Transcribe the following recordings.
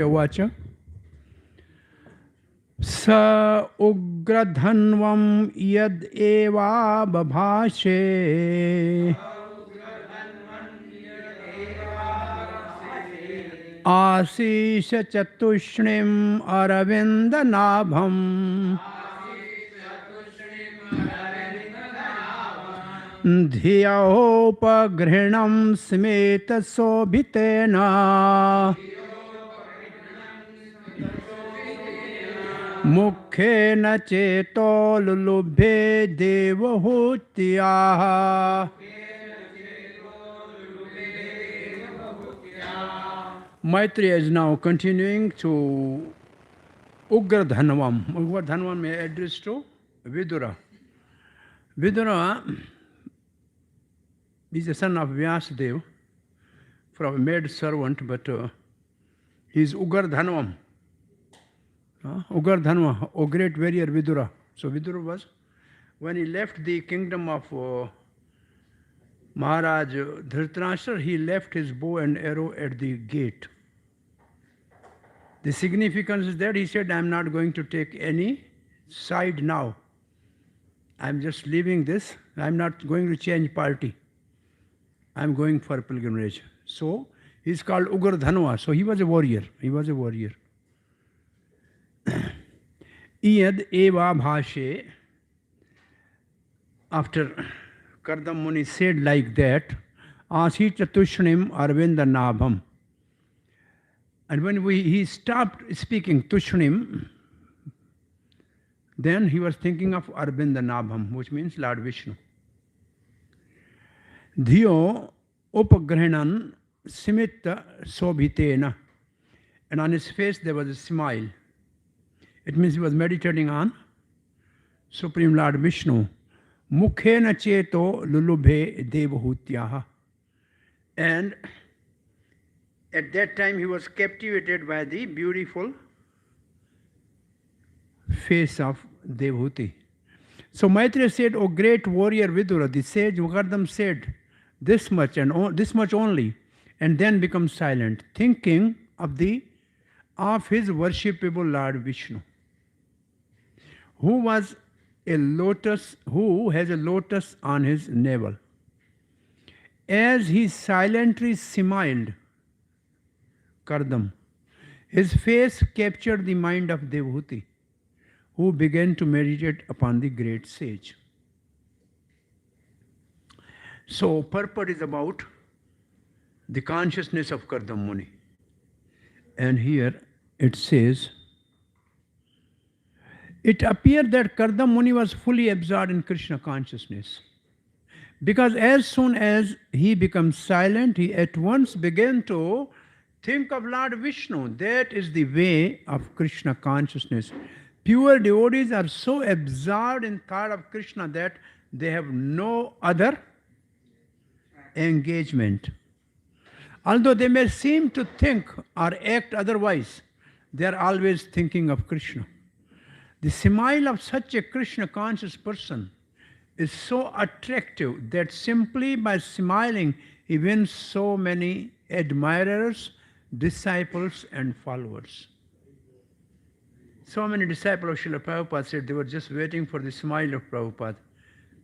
उवाच स उग्रधन्वं यद् एवा बभाषे आशीष चतुष्णीम् अरविन्दनाभम् धियोपगृह्णं स्मितशोभितेन मुखेन चेतो लुलुभे देवहूत्याः. Maitreya is now continuing to Ugradhanvam. Ugradhanvam may address to Vidura. Vidura is the son of Vyasadeva, from a maid servant, but he is Ugardhanvam. Ugardhanva, a great warrior Vidura. So Vidura was, when he left the kingdom of Maharaj Dhritarashtra, he left his bow and arrow at the gate. The significance is that he said, I am not going to take any side now. I am just leaving this. I am not going to change party. I am going for pilgrimage. So he is called Ugardhanva. So he was a warrior. He was a warrior. Iyad eva bhashe. After Kardam Muni said like that, Asi Chatushnim Arvinda Nabham. And when he stopped speaking Tushnim, then he was thinking of Arvinda Nabham, which means Lord Vishnu. Dhiyo Upagrahanan Simitta Sobhitena. And on his face there was a smile. It means he was meditating on Supreme Lord Vishnu. Mukhena cheto lulubhe devahutyaha. And at that time he was captivated by the beautiful face of Devahuti. So Maitreya said, O great warrior Vidura, the sage Ugardam said this much and this much only, and then becomes silent, thinking of his worshipable Lord Vishnu, who has a lotus on his navel. As he silently smiled, Kardam, his face captured the mind of Devahuti, who began to meditate upon the great sage. So, purport is about the consciousness of Kardam Muni. And here it says, it appeared that Kardam Muni was fully absorbed in Krishna consciousness. Because as soon as he becomes silent, he at once began to think of Lord Vishnu. That is the way of Krishna consciousness. Pure devotees are so absorbed in thought of Krishna that they have no other engagement. Although they may seem to think or act otherwise, they are always thinking of Krishna. The smile of such a Krishna conscious person is so attractive that simply by smiling he wins so many admirers, disciples and followers. So many disciples of Srila Prabhupada said they were just waiting for the smile of Prabhupada.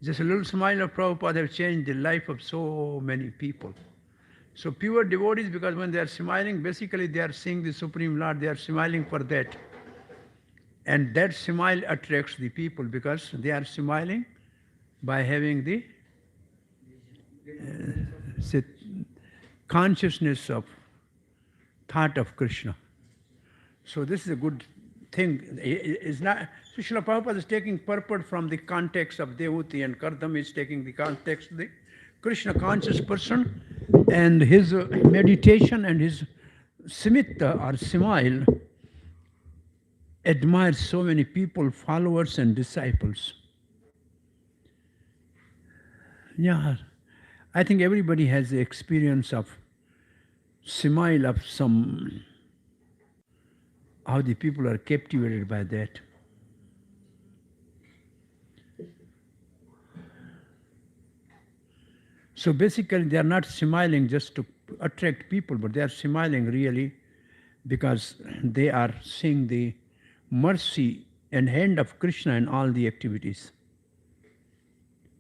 Just a little smile of Prabhupada have changed the life of so many people. So pure devotees, because when they are smiling, basically they are seeing the Supreme Lord, they are smiling for that. And that smile attracts the people because they are smiling by having the consciousness of thought of Krishna. So this is a good thing. It's not, Srila Prabhupada is taking purport from the context of Devahuti, and Kardam is taking the context of the Krishna conscious person, and his meditation and his smitta or smile admires so many people, followers and disciples. Yeah, I think everybody has the experience of smile of some, how the people are captivated by that. So basically they are not smiling just to attract people, but they are smiling really because they are seeing the mercy and hand of Krishna in all the activities.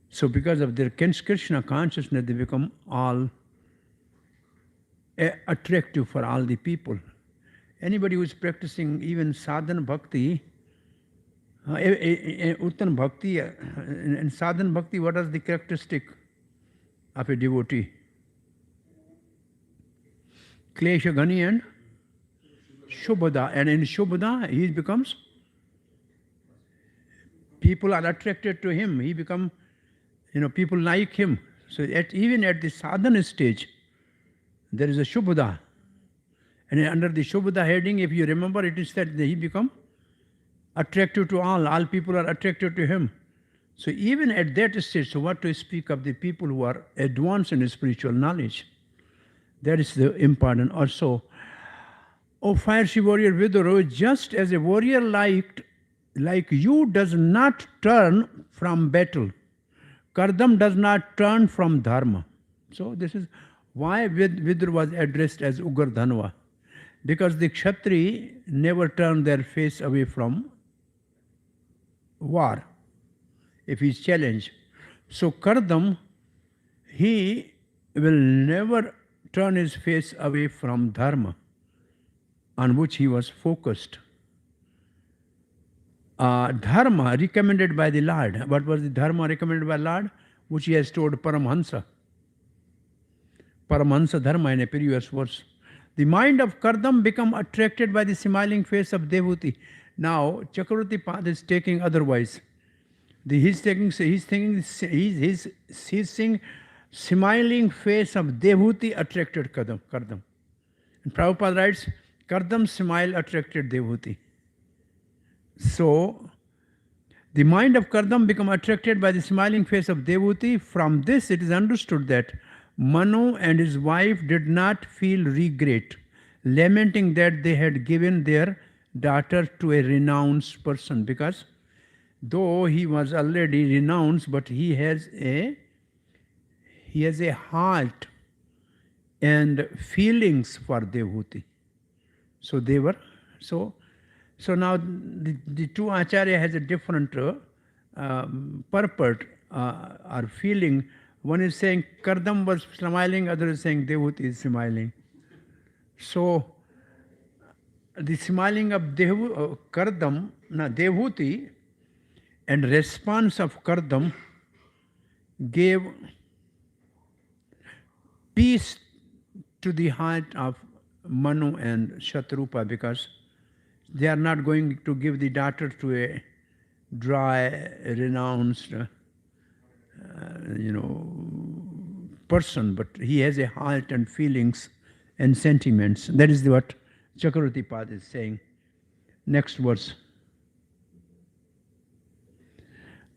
So because of their Krishna consciousness, they become all attractive for all the people. Anybody who is practicing even sadhana bhakti, Uttan bhakti, in sadhana bhakti, what is the characteristic of a devotee? Klesha Gani and Shubhada. And in Shubhada, he becomes, people are attracted to him. He becomes, people like him. So even at the sadhana stage, there is a Shubhada. And under the Shubhada heading, if you remember, it is that he become attractive to all. All people are attracted to him. So even at that stage, so what to speak of the people who are advanced in spiritual knowledge? That is the important. Also, O fiery warrior Vidura, just as a warrior like you does not turn from battle, Kardam does not turn from dharma. So this is why Vidura was addressed as Ugar Dhanva. Because the Kshatri never turn their face away from war, if he is challenged. So Kardam, he will never turn his face away from dharma, on which he was focused. Dharma recommended by the Lord. What was the dharma recommended by Lord? Which he has told Paramhansa. Paramhansa dharma in a previous verse. The mind of Kardam become attracted by the smiling face of Devuti. Now Chakravarti path is taking otherwise. He's seeing smiling face of Devuti attracted Kardam. And Prabhupada writes, Kardam's smile attracted Devuti. So the mind of Kardam become attracted by the smiling face of Devuti. From this it is understood that Manu and his wife did not feel regret, lamenting that they had given their daughter to a renounced person, because though he was already renounced, but he has a heart and feelings for Devuti. So they were so now the two Acharya has a different purport or feeling. One is saying Kardam was smiling, other is saying Devuti is smiling. So the smiling of Devuti and response of Kardam gave peace to the heart of Manu and Shatrupa, because they are not going to give the daughter to a dry, renounced, person, but he has a heart and feelings and sentiments. That is what Chakravarti Pad is saying. Next verse.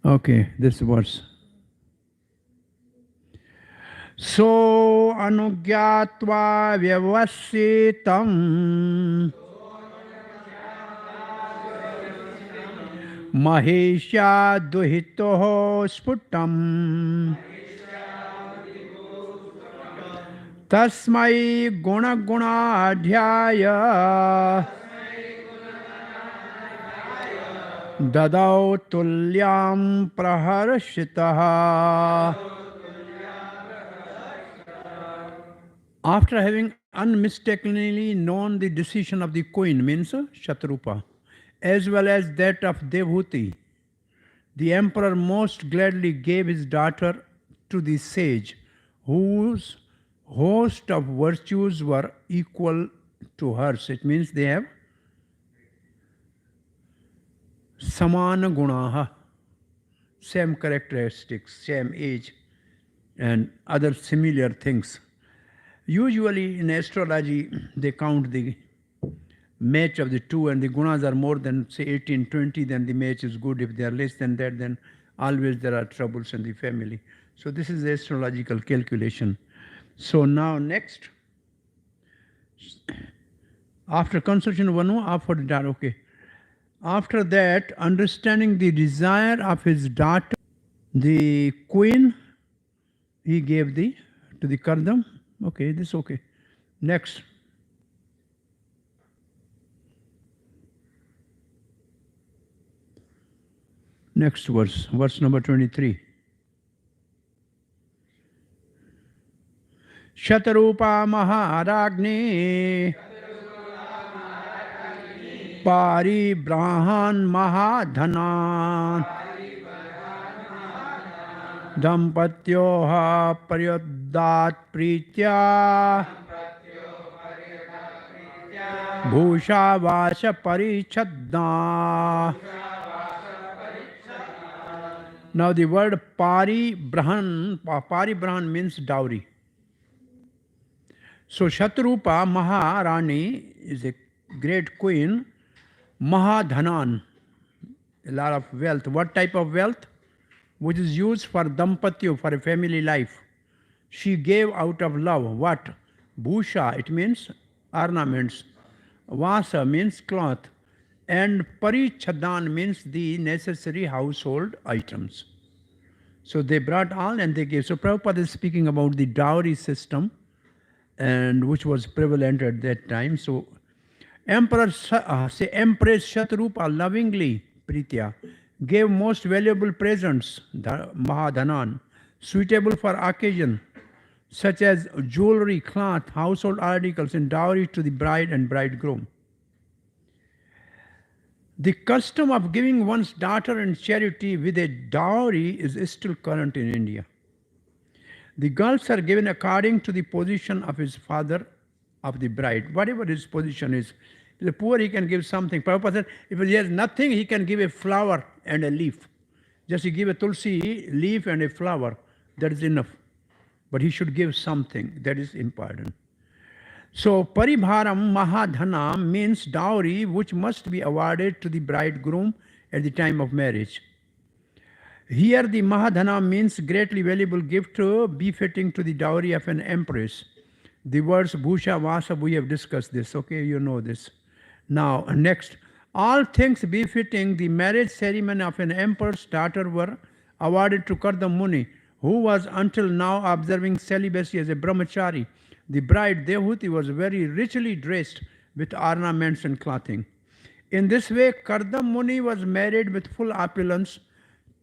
Okay, this verse. So anugyatva vyavasitam Mahesha duhitoho sputam Tasmai guna adhyaya Dadau tulyam praharshitaha. After having unmistakably known the decision of the queen, means Shatrupa, as well as that of Devuti, the emperor most gladly gave his daughter to the sage, whose host of virtues were equal to hers. It means they have samana gunaha, same characteristics, same age, and other similar things. Usually in astrology, they count the match of the two, and the gunas are more than, say, 18, 20, then the match is good. If they are less than that, then always there are troubles in the family. So this is the astrological calculation. So now next, after consultation of Manu, after the daughter, okay. After that, understanding the desire of his daughter, the queen, he gave to the Kardam. Okay, this okay. Next. Next verse, verse number 23. Shatarupa Maharagni Pari Brahan Mahadhanan Dampatyoha Paryodat Pritya Bhusha Vasha Parichadna. Now the word Paribrahan means dowry. So Shatrupa Maharani is a great queen, Mahadhanan, a lot of wealth. What type of wealth? Which is used for dampatya, for a family life. She gave out of love. What? Bhusha, it means ornaments. Vasa means cloth. And Parichadan means the necessary household items. So they brought all and they gave. So Prabhupada is speaking about the dowry system, and which was prevalent at that time. So Empress Shatrupa lovingly, Pritya, gave most valuable presents, Mahadhanan, suitable for occasion, such as jewelry, cloth, household articles, and dowry to the bride and bridegroom. The custom of giving one's daughter in charity with a dowry is still current in India. The girls are given according to the position of his father of the bride, whatever his position is. If the poor, he can give something. Prabhupada said, if he has nothing, he can give a flower and a leaf. Just he give a tulsi leaf and a flower, that is enough. But he should give something, that is important. So Paribharam Mahadhana means dowry which must be awarded to the bridegroom at the time of marriage. Here the Mahadhana means greatly valuable gift befitting to the dowry of an empress. The words Bhusha, Vasa, we have discussed this, okay, you know this. Now next, all things befitting the marriage ceremony of an emperor's daughter were awarded to Kardam Muni, who was until now observing celibacy as a brahmachari. The bride Dehuti was very richly dressed with ornaments and clothing. In this way, Kardam Muni was married with full opulence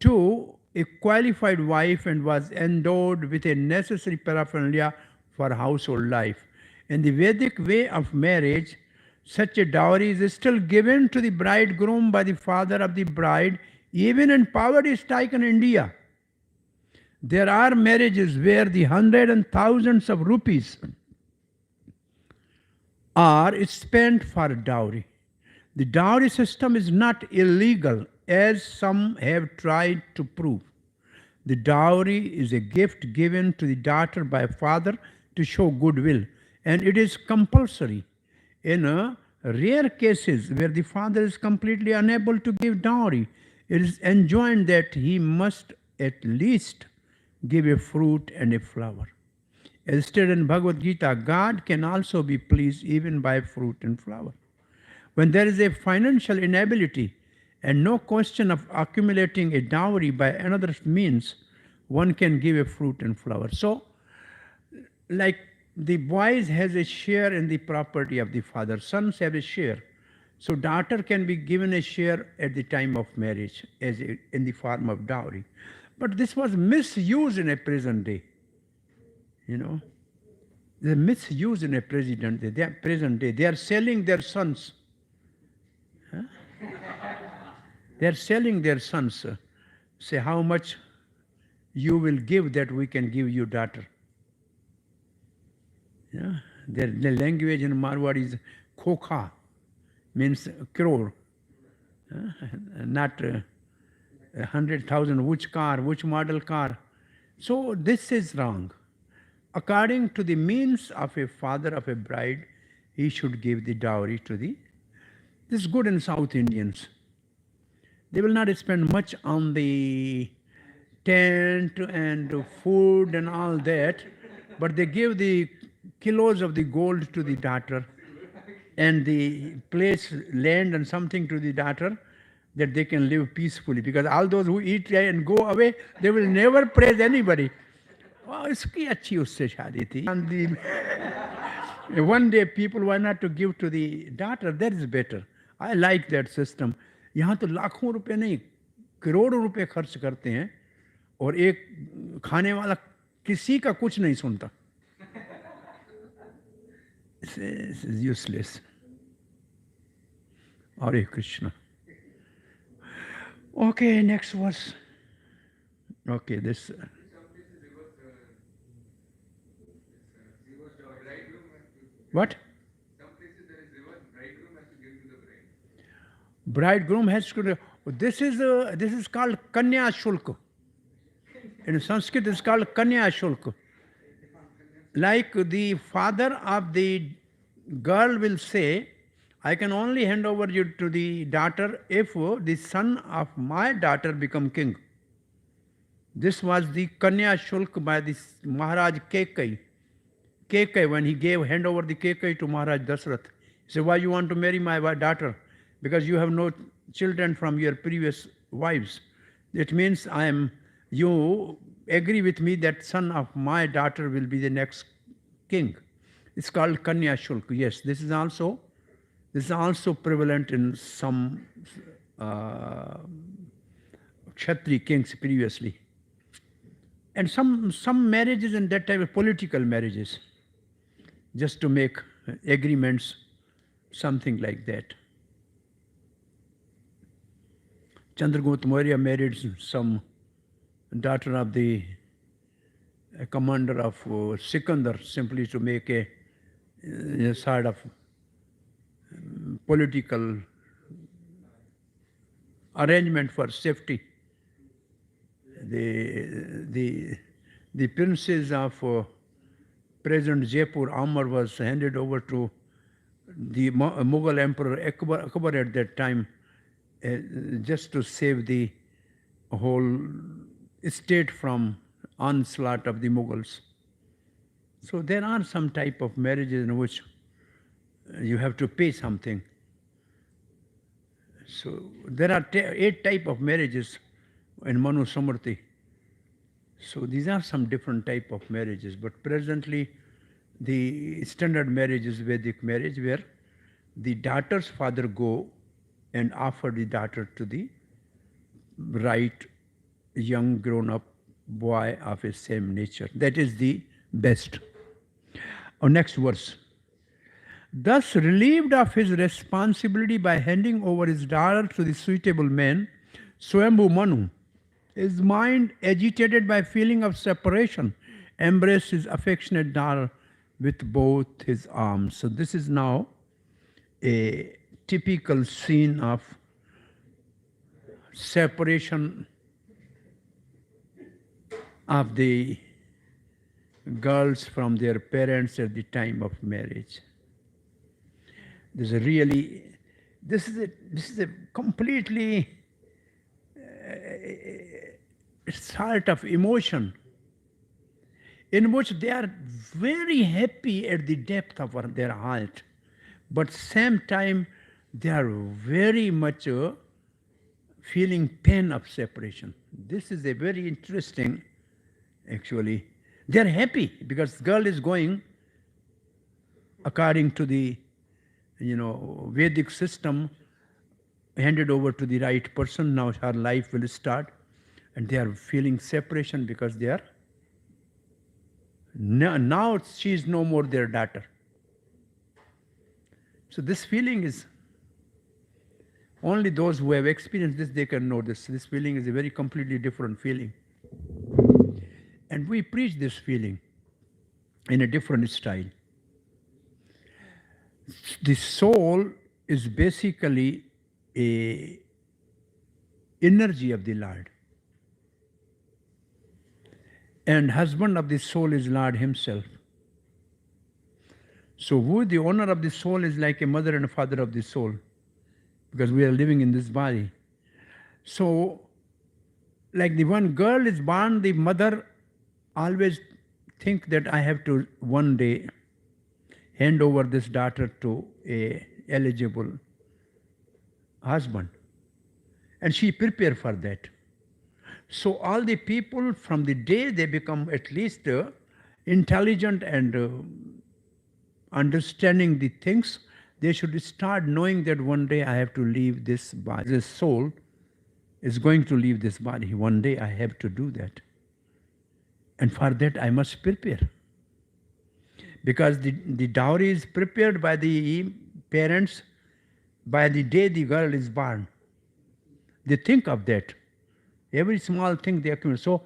to a qualified wife and was endowed with a necessary paraphernalia for household life. In the Vedic way of marriage, such a dowry is still given to the bridegroom by the father of the bride, even in poverty-stricken India. There are marriages where the hundreds and thousands of rupees are spent for dowry. The dowry system is not illegal, as some have tried to prove. The dowry is a gift given to the daughter by a father to show goodwill, and it is compulsory. In rare cases where the father is completely unable to give dowry, it is enjoined that he must at least give a fruit and a flower. As stated in Bhagavad Gita, God can also be pleased even by fruit and flower. When there is a financial inability and no question of accumulating a dowry by another's means, one can give a fruit and flower. So, like the boys has a share in the property of the father, sons have a share. So daughter can be given a share at the time of marriage in the form of dowry. But this was misused in a present day. You know, the misuse in a present day. They are selling their sons. Huh? They are selling their sons. Say how much you will give that we can give you daughter. Yeah? The language in Marwadi is khokha, means crore. Not 100,000, which car, which model car. So this is wrong. According to the means of a father of a bride, he should give the dowry to the... This is good in South Indians. They will not spend much on the tent and food and all that, but they give the kilos of the gold to the daughter and the place, land and something to the daughter that they can live peacefully. Because all those who eat and go away, they will never praise anybody. Oh, iski achhi usse shaadi thi. And one day people why not to give to the daughter, that is better. I like that system. यहाँ तो लाखों रुपए नहीं, करोड़ों रुपए खर्च करते हैं और एक खाने वाला किसी का कुछ नहीं सुनता. It's useless. Hare Krishna. Okay, next verse. Okay, this. What? Bridegroom has to. This is called Kanya Shulk. In Sanskrit, it's called Kanya Shulk. Like the father of the girl will say, I can only hand over you to the daughter if the son of my daughter become king. This was the Kanya Shulk by the Maharaj Kekai. Kekai, when he gave hand over the Kekai to Maharaj Dasrath, he said, why you want to marry my daughter? Because you have no children from your previous wives. It means you agree with me that son of my daughter will be the next king. It's called Kanya Shulk. Yes, this is also prevalent in some Kshatri kings previously. And some marriages in that time, political marriages, just to make agreements, something like that. Chandragupta Maurya married some daughter of the commander of Sikandar, simply to make a sort of political arrangement for safety. The princes of present Jaipur, Amar, was handed over to the Mughal Emperor Akbar at that time, just to save the whole state from onslaught of the Mughals. So there are some type of marriages in which you have to pay something. So there are 8 type of marriages in Manu Samrti. So these are some different type of marriages, but presently the standard marriage is Vedic marriage, where the daughter's father go and offer the daughter to the right young grown-up boy of a same nature. That is the best. Next verse. Thus, relieved of his responsibility by handing over his daughter to the suitable man, Swayambhu Manu, his mind agitated by feeling of separation, embraced his affectionate daughter with both his arms. So this is now a typical scene of separation of the girls from their parents at the time of marriage. This is a completely sort of emotion in which they are very happy at the depth of their heart, but same time they are very much feeling pain of separation. This is a very interesting, actually. They are happy because girl is going according to the Vedic system, handed over to the right person. Now her life will start, and they are feeling separation because they are now she is no more their daughter. So this feeling is only those who have experienced this, they can know this. This feeling is a very completely different feeling, and we preach this feeling in a different style. The soul is basically a energy of the Lord, and husband of the soul is Lord himself. So who the owner of the soul is like a mother and a father of the soul, because we are living in this body. So like the one girl is born, the mother always think that I have to one day hand over this daughter to a eligible husband, and she prepare for that. So all the people, from the day they become at least intelligent and understanding the things, they should start knowing that one day I have to leave this body. This soul is going to leave this body. One day I have to do that. And for that I must prepare. Because the dowry is prepared by the parents by the day the girl is born. They think of that. Every small thing they accumulate. So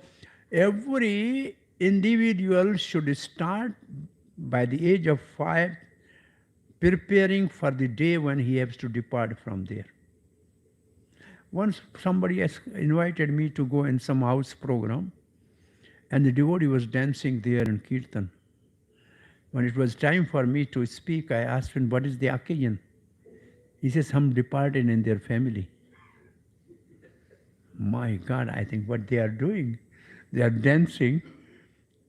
every individual should start by the age of 5 preparing for the day when he has to depart from there. Once somebody has invited me to go in some house program, and the devotee was dancing there in Kirtan. When it was time for me to speak, I asked him, what is the occasion? He says, some departed in their family. My God, I think what they are doing, they are dancing,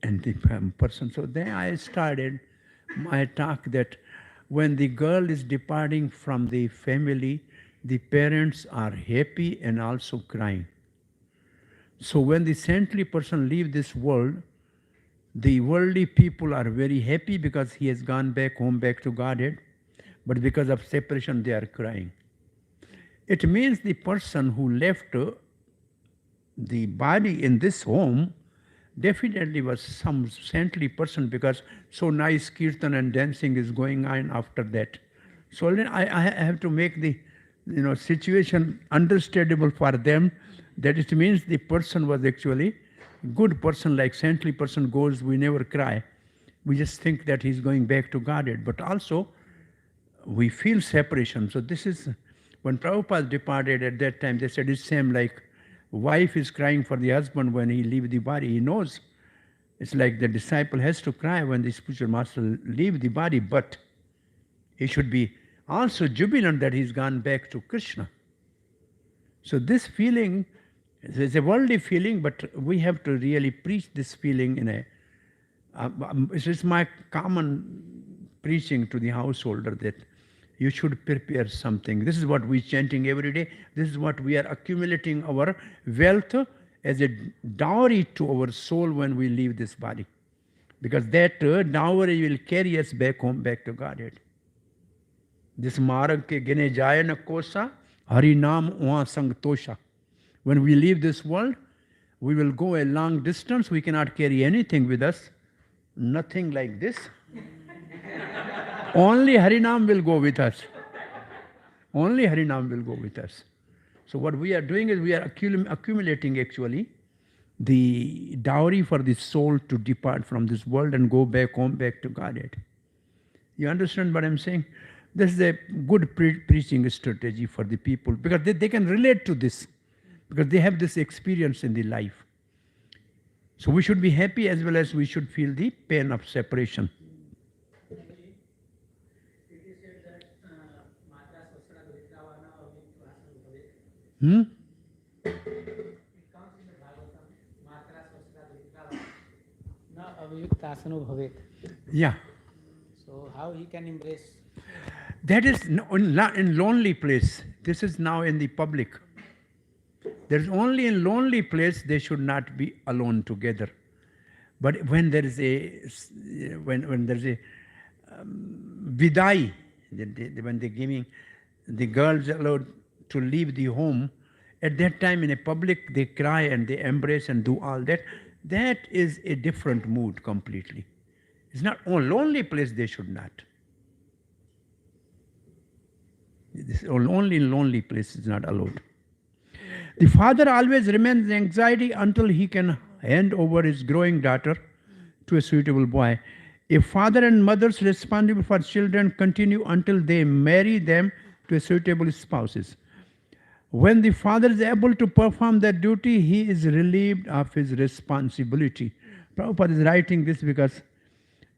and the person. So then I started my talk that when the girl is departing from the family, the parents are happy and also crying. So when the saintly person leaves this world, the worldly people are very happy because he has gone back home, back to Godhead, but because of separation they are crying. It means the person who left the body in this home definitely was some saintly person, because so nice kirtan and dancing is going on after that. So I have to make the situation understandable for them, that it means the person was actually good person, like saintly person goes, we never cry. We just think that he's going back to Godhead. But also, we feel separation. So this is, when Prabhupada departed at that time, they said it's same like wife is crying for the husband when he leaves the body. He knows. It's like the disciple has to cry when the spiritual master leaves the body, but he should be also jubilant that he's gone back to Krishna. So this feeling is a worldly feeling, but we have to really preach this feeling in a... it's my common preaching to the householder that you should prepare something. This is what we're chanting every day. This is what we are accumulating our wealth as a dowry to our soul when we leave this body. Because that dowry will carry us back home, back to Godhead. This marag ke gine jaya na kosa, hari naam uha sang tosha. When we leave this world, we will go a long distance. We cannot carry anything with us. Nothing like this. Only Harinam will go with us. Only Harinam will go with us. So what we are doing is we are accumulating actually the dowry for the soul to depart from this world and go back home, back to Godhead. You understand what I'm saying? This is a good preaching strategy for the people, because they can relate to this, because they have this experience in the life. So we should be happy as well as we should feel the pain of separation. Yeah. So how he can embrace? That is in lonely place. This is now in the public. There's only in lonely place they should not be alone together. But when there is a when there's a vidai, when they're giving the girls allowed to leave the home, at that time in a public they cry and they embrace and do all that. That is a different mood completely. It's not on lonely place they should not. This only in lonely place is not allowed. The father always remains in anxiety until he can hand over his growing daughter to a suitable boy. A father and mother's responsible for children continue until they marry them to suitable spouses. When the father is able to perform that duty, he is relieved of his responsibility. Prabhupada is writing this because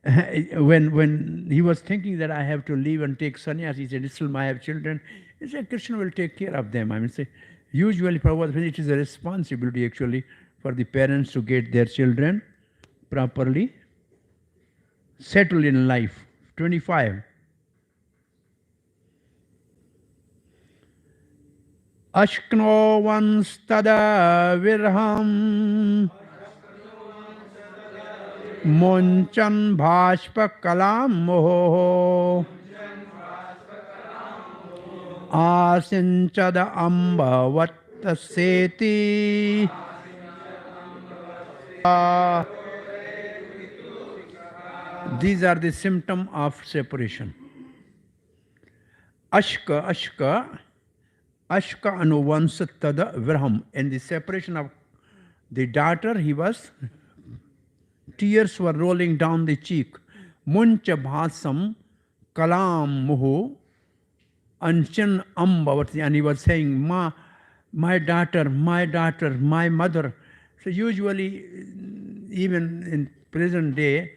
when he was thinking that I have to leave and take sannyas, he said, still I have children. He said, Krishna will take care of them. I mean, say, usually, Prabhupada, it is a responsibility actually for the parents to get their children properly settled in life. 25. Ashkno vanstada virham monchan bhashpa kalam moho asinchada amba taseti. These are the symptoms of separation. Ashka anuvansattada virham. In the separation of the daughter, tears were rolling down the cheek. Muncha bhasam kalam muhu anchan ambavati. And he was saying, my daughter, my mother. So usually, even in present day,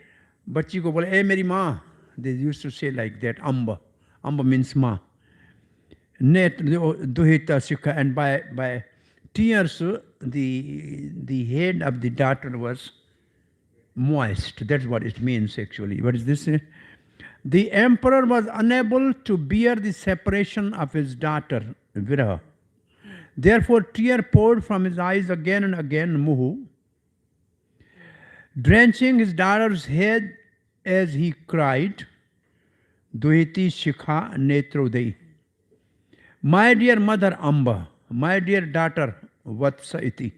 बच्ची को बोले ए मेरी माँ, they used to say like that. Amba means ma. Net duhita sikha, and by tears the head of the daughter was moist. That's what it means actually. What is this? The emperor was unable to bear the separation of his daughter Viraha. Therefore tear poured from his eyes again and again, Muhu, drenching his daughter's head as he cried, Duhiti Shikha Netrodei. My dear mother Amba, my dear daughter Vatsa iti.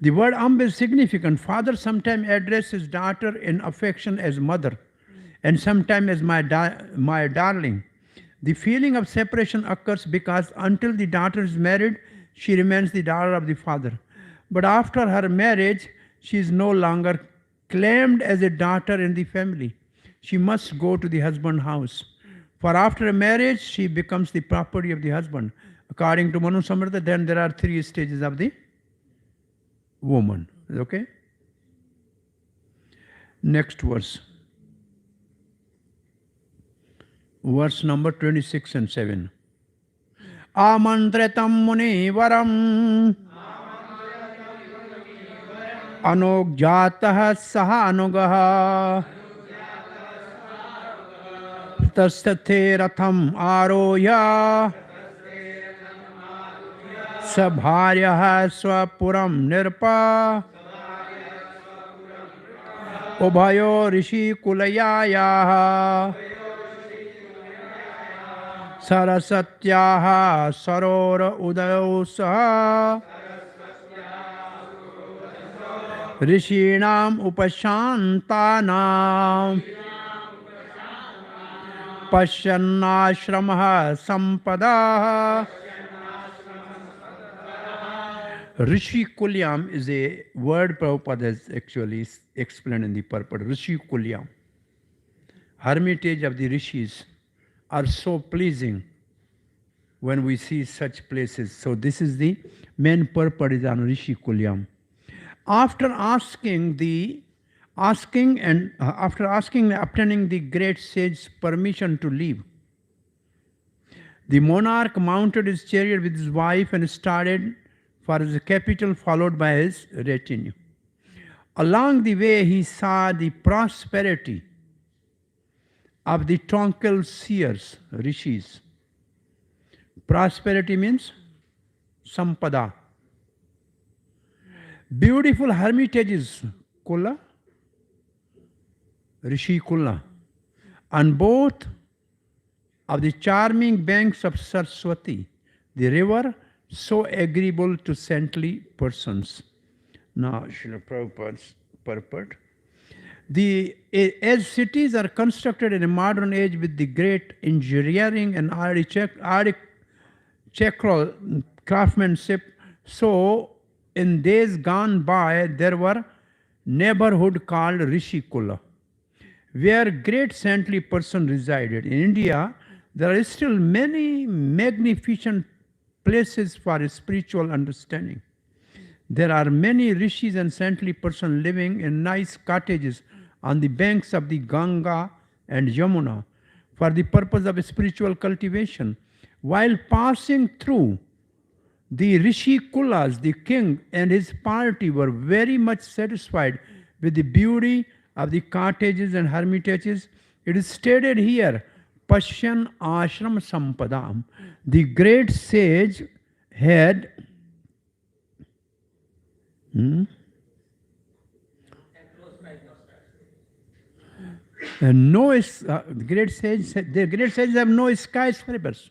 The word Amba is significant. Father sometimes addresses his daughter in affection as mother, and sometimes as my darling. The feeling of separation occurs because until the daughter is married, she remains the daughter of the father. But after her marriage, she is no longer claimed as a daughter in the family. She must go to the husband's house. For after a marriage, she becomes the property of the husband. According to Manu Samrita, then there are 3 stages of the woman. Okay? Next verse. Verse number 26 and 7. Amantretam muni varam अनुज्ञातः सह अनुगः तस्थते रथम आरोह्य स भार्यः स्वपुरं नृपा उभयो ऋषिकुलयायाः सरस्वत्याः सरोवर उदयौ सह ऋषीणाम् उपशान्तानाम् पश्यन्नाश्रमः सम्पदाः. Rishi Kulyam is a word Prabhupada has actually explained in the purport. Rishi Kulyam, hermitage of the rishis, are so pleasing when we see such places. So this is the main purport is on Rishi Kulyam. After obtaining the great sage's permission to leave, the monarch mounted his chariot with his wife and started for his capital, followed by his retinue. Along the way, he saw the prosperity of the tranquil seers, rishis. Prosperity means sampada. Beautiful hermitages, Kulla, Rishi Kulla, on both of the charming banks of Saraswati, the river so agreeable to saintly persons. Now, Srila Prabhupada's purport. As cities are constructed in a modern age with the great engineering and architectural craftsmanship, so in days gone by, there were neighborhood called Rishi Kula, where great saintly persons resided. In India, there are still many magnificent places for spiritual understanding. There are many rishis and saintly persons living in nice cottages on the banks of the Ganga and Yamuna for the purpose of spiritual cultivation. While passing through, the Rishi Kulas, the king and his party, were very much satisfied with the beauty of the cottages and hermitages. It is stated here, Pashyan Ashram Sampadam. The great sage had The great sages have no skyscrapers.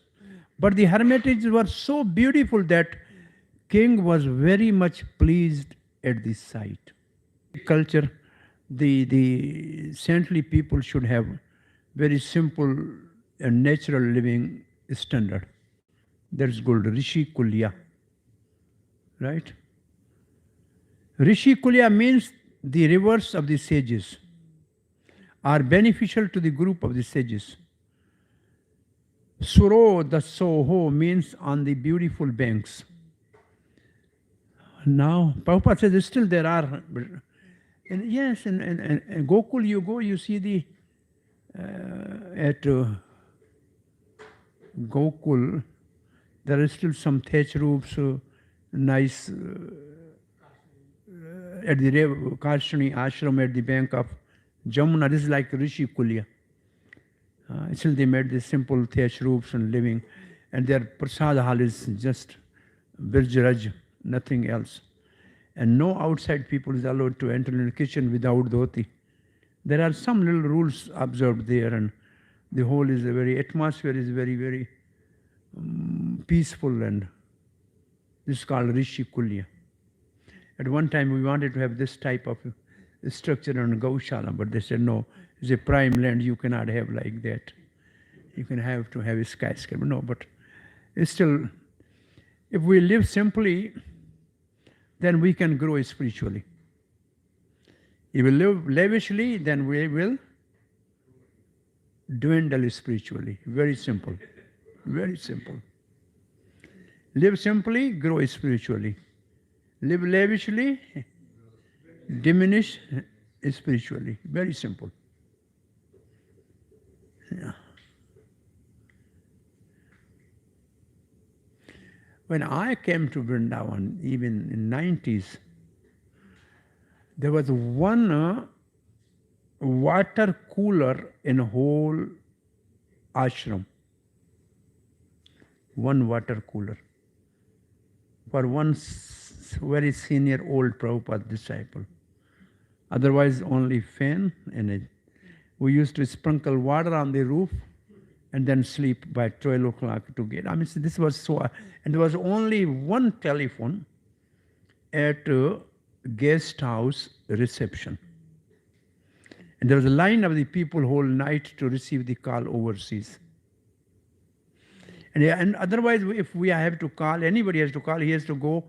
But the hermitages were so beautiful that king was very much pleased at the sight. Culture, the saintly people should have very simple and natural living standard. That's called Rishi Kulya. Right? Rishi Kulya means the reverse of the sages, are beneficial to the group of the sages. Suro, the Soho, means on the beautiful banks. Now, Prabhupada says still there are. And yes, in Gokul you go, you see the at Gokul, there are still some thatch roofs, nice at the Karshani ashram at the bank of Jamuna. This is like Rishi Kulya. Still they made the simple thatch roofs and living, and their prasad hall is just birjaraj, nothing else. And no outside people is allowed to enter in the kitchen without dhoti. There are some little rules observed there, and the whole is a very, atmosphere is very, very peaceful, and this is called Rishi Kulya. At one time we wanted to have this type of structure on Gaushala, but they said no, it's a prime land, you cannot have like that. You can have to have a skyscraper. No, but it's still, if we live simply, then we can grow spiritually. If we live lavishly, then we will dwindle spiritually. Very simple. Very simple. Live simply, grow spiritually. Live lavishly, diminish spiritually. Very simple. Yeah. When I came to Vrindavan, even in 90s, there was one water cooler in whole ashram. One water cooler for one very senior old Prabhupada disciple. Otherwise, only fan, and we used to sprinkle water on the roof and then sleep by 12 o'clock to get. I mean, this was so, and there was only one telephone at guest house reception. And there was a line of the people whole night to receive the call overseas. And otherwise, if we have to call, anybody has to call, he has to go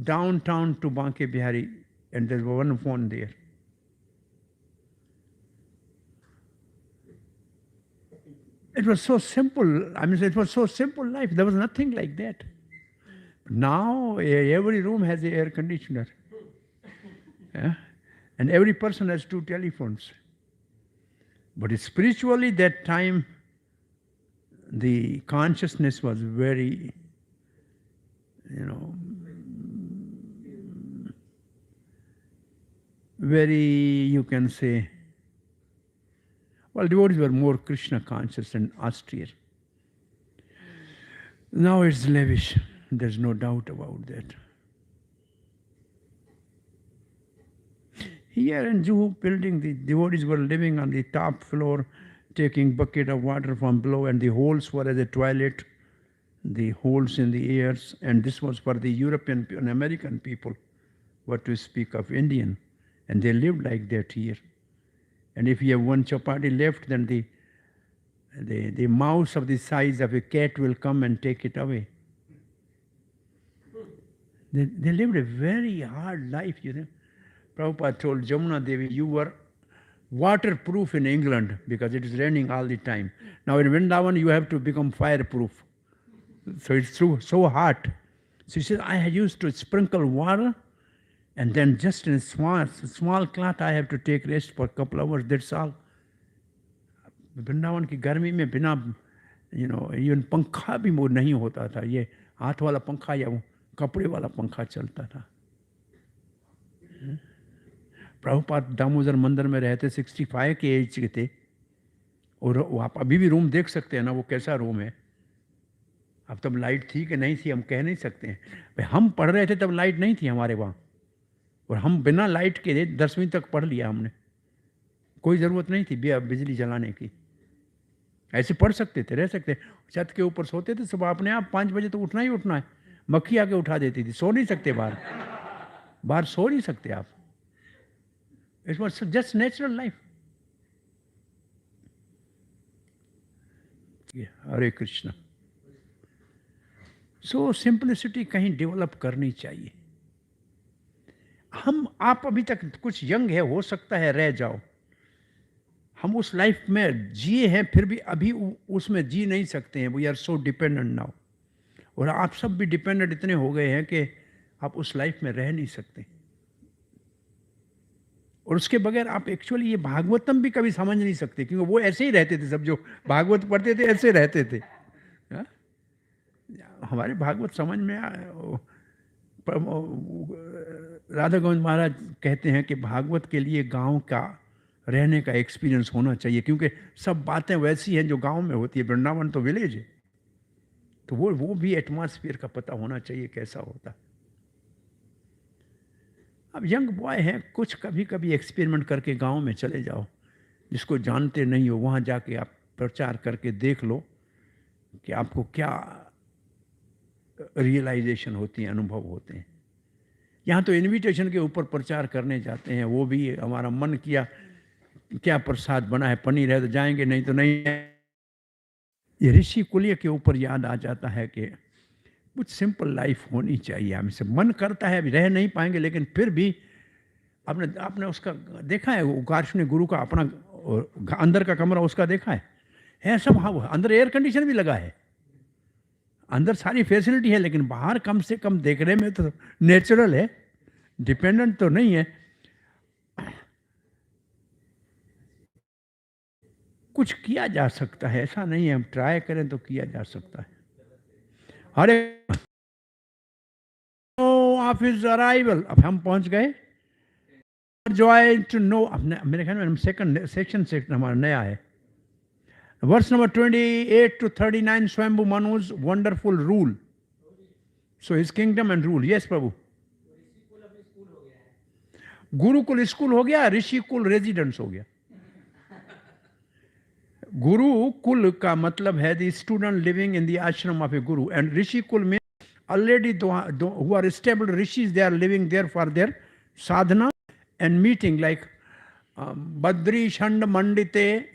downtown to Banke Bihari, and there's one phone there. It was so simple. I mean, it was so simple life. There was nothing like that. Now, every room has an air conditioner. Yeah? And every person has 2 telephones. But spiritually, that time, the consciousness was very, very, you can say, well, devotees were more Krishna conscious and austere. Now it's lavish. There's no doubt about that. Here in Juhu building, the devotees were living on the top floor, taking bucket of water from below, and the holes were as a toilet, the holes in the ears, and this was for the European and American people, what to speak of Indian, and they lived like that here. And if you have one chapati left, then the mouse of the size of a cat will come and take it away. They lived a very hard life, Prabhupada told Jamuna Devi, you were waterproof in England because it is raining all the time. Now in Vrindavan, you have to become fireproof. So it's so hot. So she said, I used to sprinkle water, and then just in a small cloth, I have to take rest for a couple hours, that's all. Vrindavan ki garmi mein bina, even pankha bhi mo nahi hota tha. Ye haath wala pankha ya kapde wala pankha chalta tha. Prabhupada Damodar मंदिर में रहते 65 के as के थे, और आप अभी भी रूम देख सकते हैं ना, वो कैसा रूम है। अब तब लाइट थी कि नहीं थी हम कह नहीं सकते हैं। भाई हम पढ़ रहे थे तब लाइट नहीं थी हमारे वहाँ, और हम बिना लाइट के 10वीं तक पढ़ लिया हमने, कोई ज़रूरत नहीं थी बिजली जलाने की, ऐसे पढ़ सकते थे, रह सकते। छत के ऊपर सोते थे, सुबह अपने आप 5 बजे तो उठना ही उठना है। मक्खी आके उठा देती थी, सो नहीं सकते बाहर, बाहर सो नहीं सकते आप। It was just natural life. Hare Krishna. So simplicity कहीं डेवलप करनी चाहिए। आप अभी तक कुछ यंग है, हो सकता है रह जाओ। हम उस लाइफ में जिए हैं, फिर भी अभी उसमें जी नहीं सकते हैं। We are so dependent now. और आप सब भी डिपेंडेंट इतने हो गए हैं कि आप उस लाइफ में रह नहीं सकते। और उसके बगैर आप एक्चुअली ये भागवतम भी कभी समझ नहीं सकते, क्योंकि वो ऐसे ही रहते थे। सब जो भागवत पढ़ते थे ऐसे रहते थे। हा? हमारे भागवत समझ में राधा गोविंद महाराज कहते हैं कि भागवत के लिए गांव का रहने का एक्सपीरियंस होना चाहिए, क्योंकि सब बातें वैसी हैं जो गांव में होती है। वृंदावन तो विलेज है, तो वो भी एटमॉस्फेयर का पता होना चाहिए कैसा होता। अब यंग बॉय हैं, कुछ कभी कभी एक्सपेरिमेंट करके गांव में चले जाओ, जिसको जानते नहीं हो वहाँ जाके आप प्रचार करके देख लो कि आपको क्या रियलाइजेशन होती है, अनुभव होते हैं। यहाँ तो इनविटेशन के ऊपर प्रचार करने जाते हैं, वो भी हमारा मन किया क्या प्रसाद बना है, पनीर है तो जाएंगे, नहीं तो नहीं। ये ऋषि कुल्य के ऊपर याद आ जाता है कि कुछ सिंपल लाइफ होनी चाहिए। हमसे मन करता है, अभी रह नहीं पाएंगे, लेकिन फिर भी आपने उसका देखा है, उकार्षणी गुरु का अपना अंदर का कमरा उसका देखा है सब। हाँ, अंदर एयर कंडीशन भी लगा है, अंदर सारी फैसिलिटी है, लेकिन बाहर कम से कम देखने में तो नेचुरल है, डिपेंडेंट तो नहीं है। कुछ किया जा सकता है, ऐसा नहीं है, हम ट्राई करें तो किया जा सकता है। अरे ऑफ हिज अराइवल, अब हम पहुंच गए। जॉय टू नो, मेरे ख्याल में सेकंड सेक्शन से हमारा नया है। Verse number 28 to 39, Swayambhu Manu's wonderful rule. So his kingdom and rule. Yes Prabhu. Gurukul school हो गया, ऋषिकुल रेजिडेंस हो गया। गुरुकुल का मतलब है the student living in the आश्रम of A Guru, and Rishikul में already who are established rishis, they are living there for their sadhana and meeting, like Badri Shand Mandite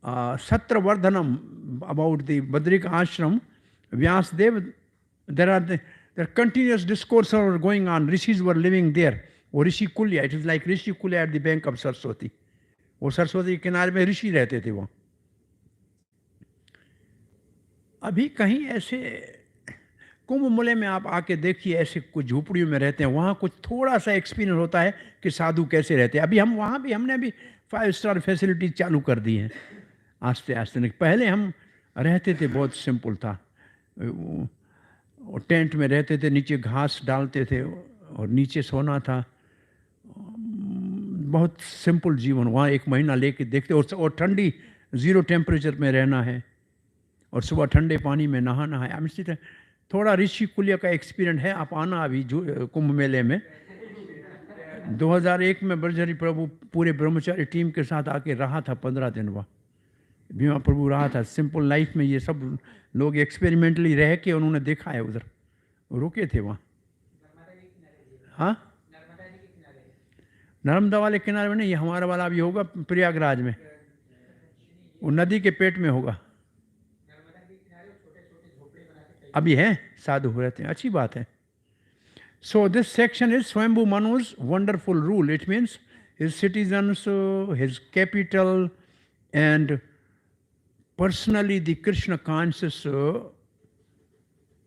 Satravardhanam, about the Badrik ashram, Vyasdev. There are continuous discourse are going on. Rishis were living there. Or Rishi Kulya, it is like Rishi Kulya at the bank of Saraswati. वो सरस्वती के किनारे में ऋषि रहते थे वहाँ। अभी कहीं ऐसे कुंभ मेले में आप आके देखिए, ऐसे कुछ झोपड़ियों में रहते हैं, वहाँ कुछ थोड़ा सा एक्सपीरियंस होता है कि साधु कैसे रहते हैं। अभी हम वहाँ भी हमने अभी 5 स्टार फैसिलिटी चालू कर दी हैं आस्ते आस्ते। पहले हम रहते थे, बहुत सिंपल था, टेंट में रहते थे, नीचे घास डालते थे और नीचे सोना था। बहुत सिंपल जीवन। वहाँ 1 महीना लेके देखते, और ठंडी 0 टेम्परेचर में रहना है, और सुबह ठंडे पानी में नहाना है। इसी तरह थोड़ा ऋषि कुल्य का एक्सपीरियंस है। आप आना अभी कुंभ मेले में। 2001 में ब्रजहरि प्रभु पूरे ब्रह्मचारी टीम के साथ आके रहा था 15 दिन वहाँ। भीमा प्रभु रहा था। सिंपल लाइफ में ये सब लोग एक्सपेरिमेंटली रह के उन्होंने देखा है, उधर रुके थे वहाँ। हाँ, नर्मदा वाले किनारे में नहीं, ये हमारा वाला अभी होगा प्रयागराज में, वो नदी के पेट में होगा। अभी है, साधु रहते हैं, अच्छी बात है। So this section is Swayambhu Manu's wonderful rule. It means his citizens, his capital, and personally the Krishna conscious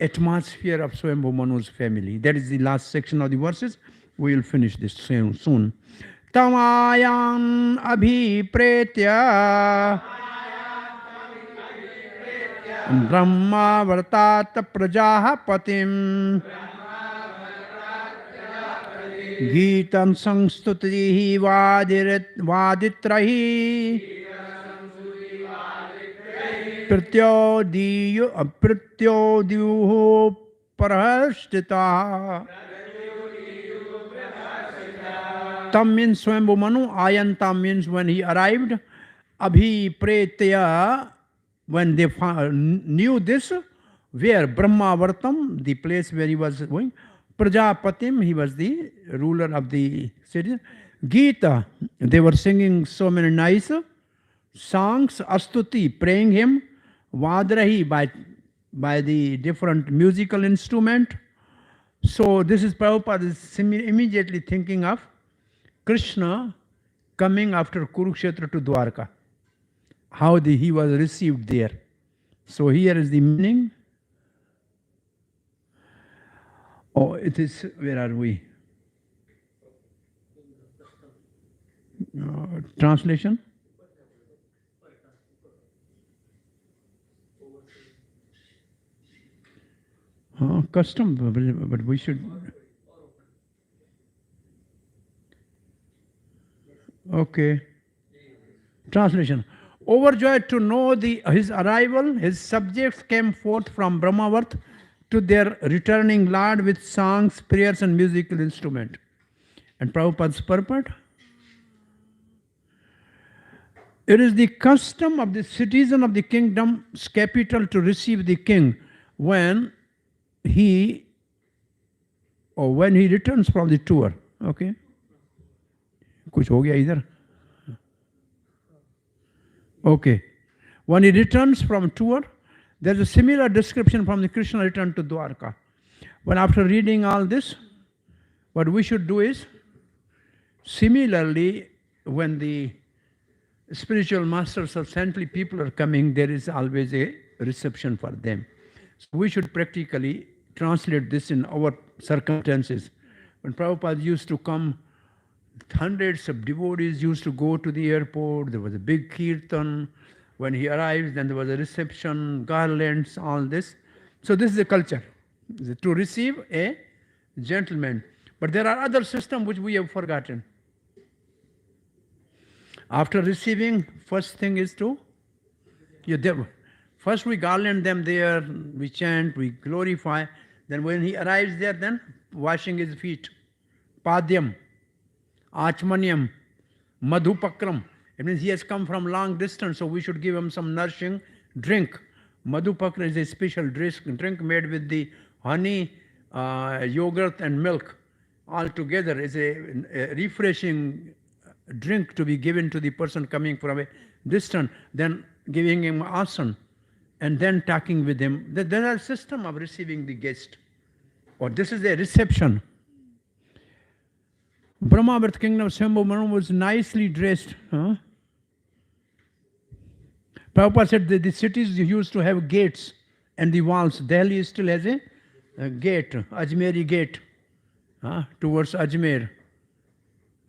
atmosphere of Swayambhu Manu's family. That is the last section of the verses. We will finish this soon. Tamayan abhipretya Brahma vartat prajaha patim Geetan sangstutihi vaditrahi प्रत्योद्युः परहस्थिता Tam means Swayambhu Manu. Ayantam means when he arrived. Abhi Pretya, when they knew this, where Brahmavartam, the place where he was going, Prajapatim, he was the ruler of the city. Gita, they were singing so many nice songs. Astuti, praying him. Vadrahi, by the different musical instrument. So this is Prabhupada is immediately thinking of Krishna coming after Kurukshetra to Dwarka. How he was received there. So here is the meaning. Oh, it is, where are we? Translation? Custom, but we should. Okay. Translation. Overjoyed to know his arrival, his subjects came forth from Brahmavarth to their returning Lord with songs, prayers, and musical instrument. And Prabhupada's purport. It is the custom of the citizen of the kingdom's capital to receive the king when he returns from the tour. Okay? कुछ हो गया इधर? Okay. When he returns from tour, there is a similar description from the Krishna return to Dwarka. When after reading all this, what we should do is, similarly, when the spiritual masters of saintly people are coming, there is always a reception for them. So we should practically translate this in our circumstances. When Prabhupada used to come, hundreds of devotees used to go to the airport. There was a big kirtan. When he arrives, then there was a reception, garlands, all this. So this is the culture, to receive a gentleman. But there are other systems which we have forgotten. After receiving, first thing is first we garland them there, we chant, we glorify. Then when he arrives there, then washing his feet. Padyam, Achmanyam, Madhupakram. It means he has come from long distance, so we should give him some nourishing drink. Madhupakram is a special drink made with the honey, yogurt and milk. All together is a refreshing drink to be given to the person coming from a distance, then giving him asan, and then talking with him. There is a system of receiving the guest. Or this is a reception. Brahmavarth kingdom of Swayambhu Manu was nicely dressed. Prabhupada said that the cities used to have gates and the walls. Delhi still has a gate, Ajmeri gate, towards Ajmer.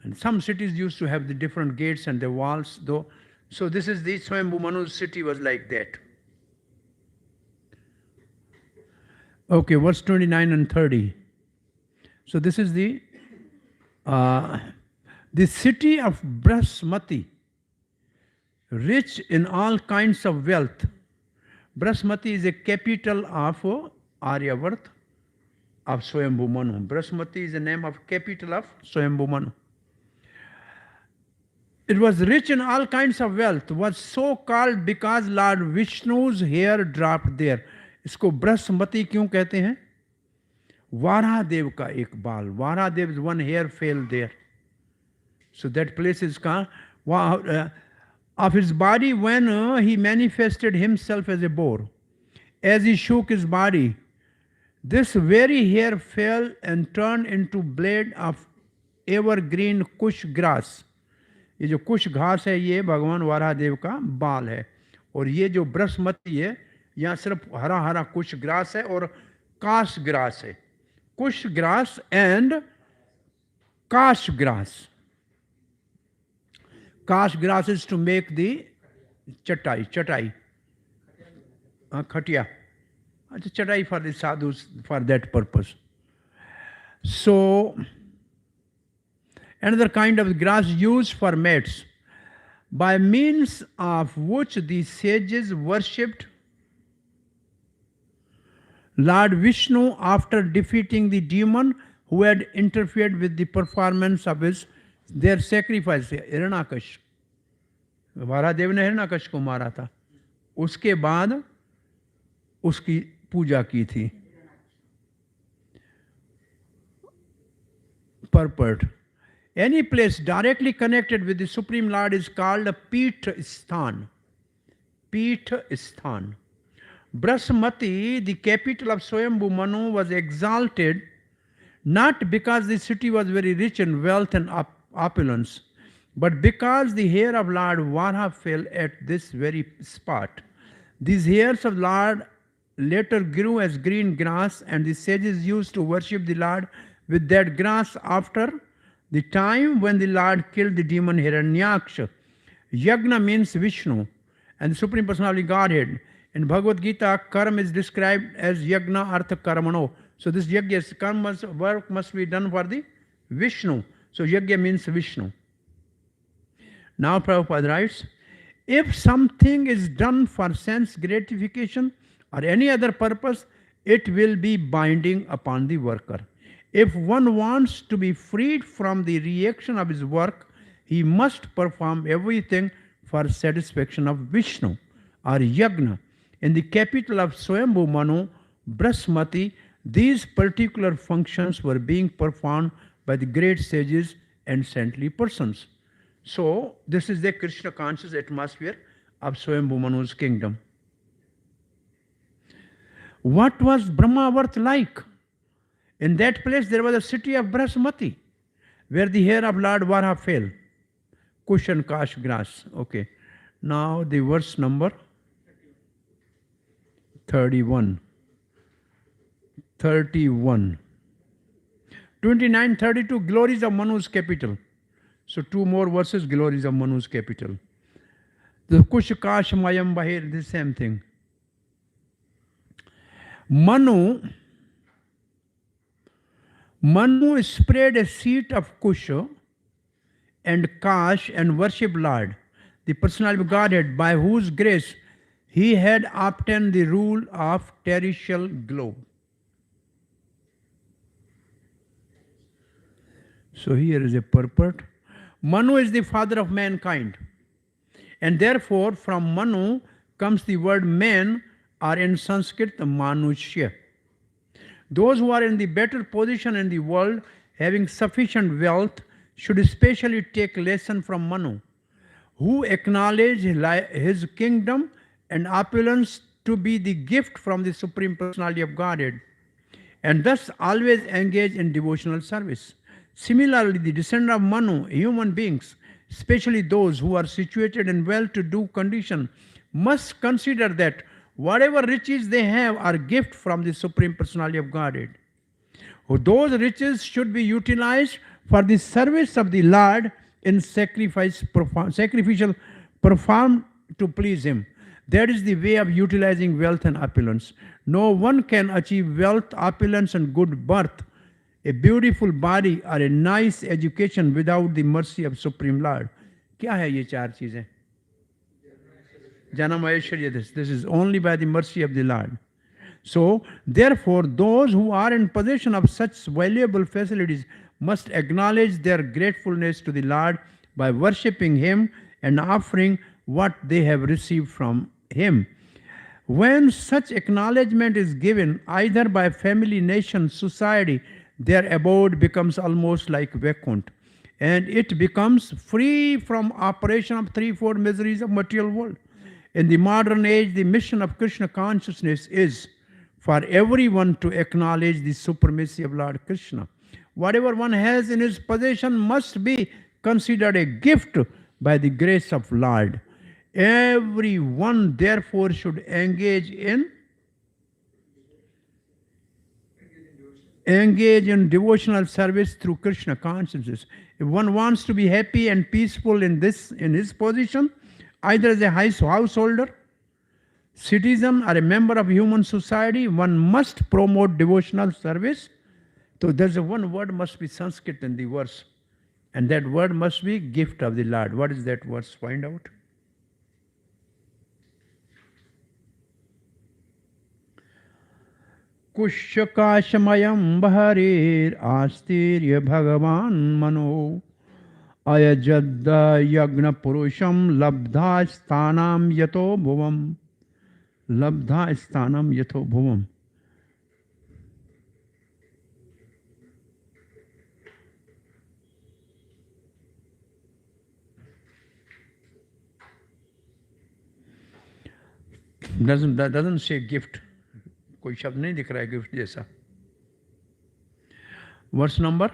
And some cities used to have the different gates and the walls, though. So this is the Swayambhu Manu's city was like that. Okay, verse 29 and 30. So this is the city of Brahmati, rich in all kinds of wealth. Brahmati is a capital of Aryavart, of Swayambhu Manu. Brahmati is the name of capital of Swayambhu Manu. It was rich in all kinds of wealth, was so called because Lord Vishnu's hair dropped there. इसको ब्रह्मति क्यों कहते हैं? वारादेव का एक बाल. Varadev, one hair fell there. So that place is called of his body when he manifested himself as a boar. As he shook his body, this very hair fell and turned into blade of evergreen kush grass. ये जो कुश घास है ये भगवान वारादेव का बाल है. और ये जो ब्रह्मति है यहाँ सिर्फ हरा हरा कुश ग्रास है और काश ग्रास है. Kush grass and kash grass. Kash grass is to make the chatai. Khatiya. अच्छा, chatai for the sadhus, for that purpose. So another kind of grass used for mats, by means of which the sages worshipped Lord Vishnu after defeating the demon who had interfered with the performance of his their sacrifice, हिरण्याकश, वारादेव ने हिरण्याकश को मारा था, उसके बाद उसकी पूजा की थी. Purport. Any place directly connected with the Supreme Lord is called a Peeth Sthan. Peeth Sthan. Brahmati, the capital of Swayambhu Manu, was exalted not because the city was very rich in wealth and opulence, but because the hair of Lord Varaha fell at this very spot. These hairs of Lord later grew as green grass, and the sages used to worship the Lord with that grass after the time when the Lord killed the demon Hiranyaksha. Yagna means Vishnu and the Supreme Personality Godhead. In Bhagavad Gita, karma is described as yagna artha karmano. So this yagya, karma work must be done for the Vishnu. So yagya means Vishnu. Now Prabhupada writes, if something is done for sense gratification or any other purpose, it will be binding upon the worker. If one wants to be freed from the reaction of his work, he must perform everything for satisfaction of Vishnu or Yagna. In the capital of Swayambhu Manu, Brahmati, these particular functions were being performed by the great sages and saintly persons. So, this is the Krishna conscious atmosphere of Swayambhu Manu's kingdom. What was Brahmavarth like? In that place there was a city of Brahmati, where the hair of Lord Varaha fell. Kush and Kash grass. Okay. Now the verse number 31. 31. 29, 32, glories of Manu's capital. So two more verses, glories of Manu's capital. The Kush, Kash, Mayam, Bahir, the same thing. Manu spread a seat of Kush and Kash and worship Lord, the personality of Godhead, by whose grace he had obtained the rule of terrestrial globe. So here is a purport. Manu is the father of mankind, and therefore from Manu comes the word man, or in Sanskrit Manushya. Those who are in the better position in the world, having sufficient wealth, should especially take lesson from Manu, who acknowledge his kingdom and opulence to be the gift from the Supreme Personality of Godhead, and thus always engage in devotional service. Similarly, the descendant of Manu, human beings, especially those who are situated in well-to-do condition, must consider that whatever riches they have are gift from the Supreme Personality of Godhead. Those riches should be utilized for the service of the Lord in sacrificial performed to please Him. That is the way of utilizing wealth and opulence. No one can achieve wealth, opulence and good birth, a beautiful body or a nice education without the mercy of Supreme Lord. क्या है ये चार चीजें? Janam Aishwarya, this is only by the mercy of the Lord. So, therefore, those who are in possession of such valuable facilities must acknowledge their gratefulness to the Lord by worshipping Him and offering what they have received from Him. When such acknowledgement is given, either by family, nation, society, their abode becomes almost like Vaikunt, and it becomes free from operation of threefold miseries of material world. In the modern age, the mission of Krishna consciousness is for everyone to acknowledge the supremacy of Lord Krishna. Whatever one has in his possession must be considered a gift by the grace of Lord. Everyone therefore should engage in devotional service through Krishna consciousness. If one wants to be happy and peaceful in his position, either as a householder, citizen, or a member of human society, one must promote devotional service. So there's one word must be Sanskrit in the verse, and that word must be gift of the Lord. What is that verse? Find out. Kushakashamayam baharir astirya bhagavan mano Ayajadda yagna purusham labdha sthanam yato bhuvam. Labdha sthanam yato bhuvam. Doesn't say gift. कोई शब्द नहीं दिख रहा है gift जैसा. Verse number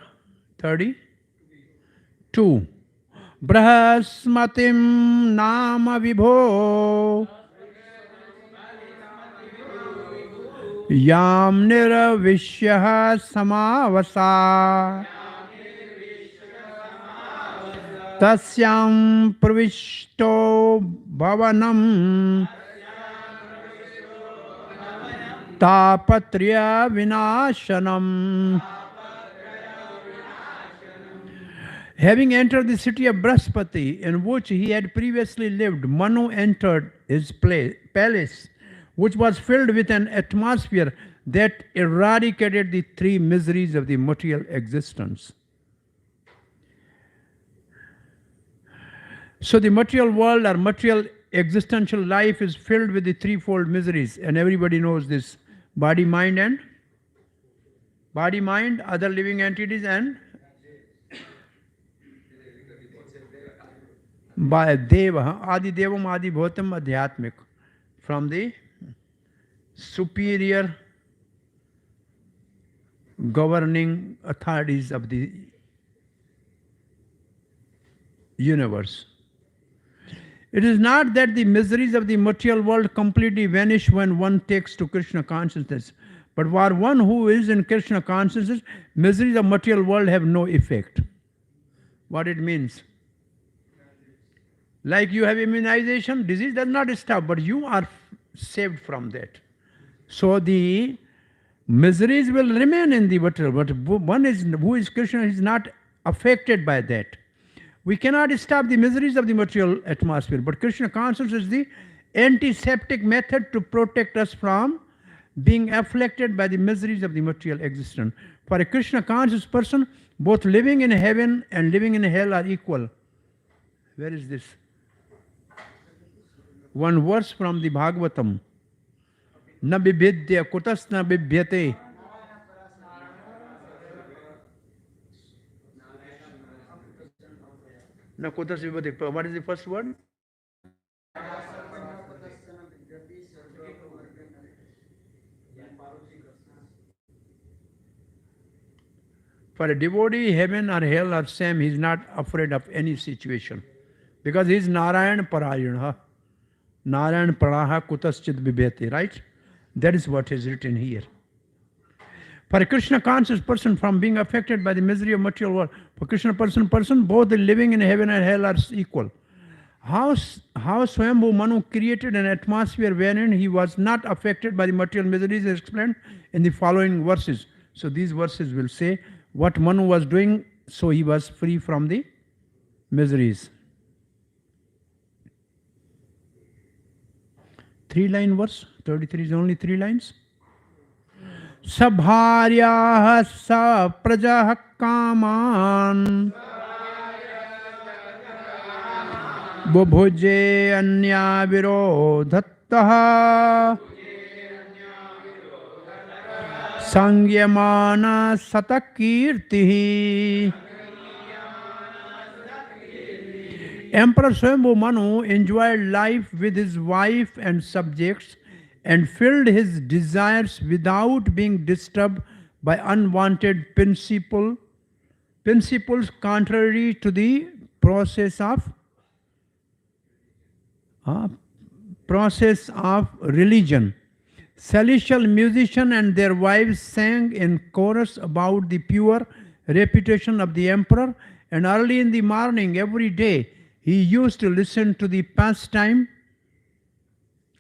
32. Brahasmatim nama vibho yam niravishya samavasa tasyam pravishto bhavanam tapatriya vinashanam. Having entered the city of Brahaspati, in which he had previously lived, Manu entered his palace, which was filled with an atmosphere that eradicated the three miseries of the material existence. So the material world or material existential life is filled with the threefold miseries, and everybody knows this: body, mind, other living entities, and by Deva, Adi Devam, Adi Bhotam, Adhyatmik, from the superior governing authorities of the universe. It is not that the miseries of the material world completely vanish when one takes to Krishna consciousness, but for one who is in Krishna consciousness, miseries of material world have no effect. What it means? Like you have immunization, disease does not stop, but you are saved from that. So the miseries will remain in the material, but one is who is Krishna is not affected by that. We cannot stop the miseries of the material atmosphere, but Krishna consciousness is the antiseptic method to protect us from being afflicted by the miseries of the material existence. For a Krishna conscious person, both living in heaven and living in hell are equal. Where is this? One verse from the Bhagavatam. Na bibhidya kutas na bibhyate. Na kutas bibhyate. What is the first word? For a devotee, heaven or hell are same. He is not afraid of any situation. Because he is Narayan Parayana. Narayan Paraha Kutaschit Bibhyate, right? That is what is written here. For a Krishna conscious person, from being affected by the misery of material world, for Krishna person, both the living in heaven and hell are equal. How Swayambhu Manu created an atmosphere wherein he was not affected by the material miseries is explained in the following verses. So these verses will say what Manu was doing, so he was free from the miseries. 3-line verse, 33 is only 3 lines. Sabharyah sa prajah kaman bubhuje anya virodhattah sangyamana satakirtihi. Emperor Swayambhu Manu enjoyed life with his wife and subjects and filled his desires without being disturbed by unwanted principles contrary to the process of religion. Celestial musicians and their wives sang in chorus about the pure reputation of the emperor, and early in the morning every day he used to listen to the pastime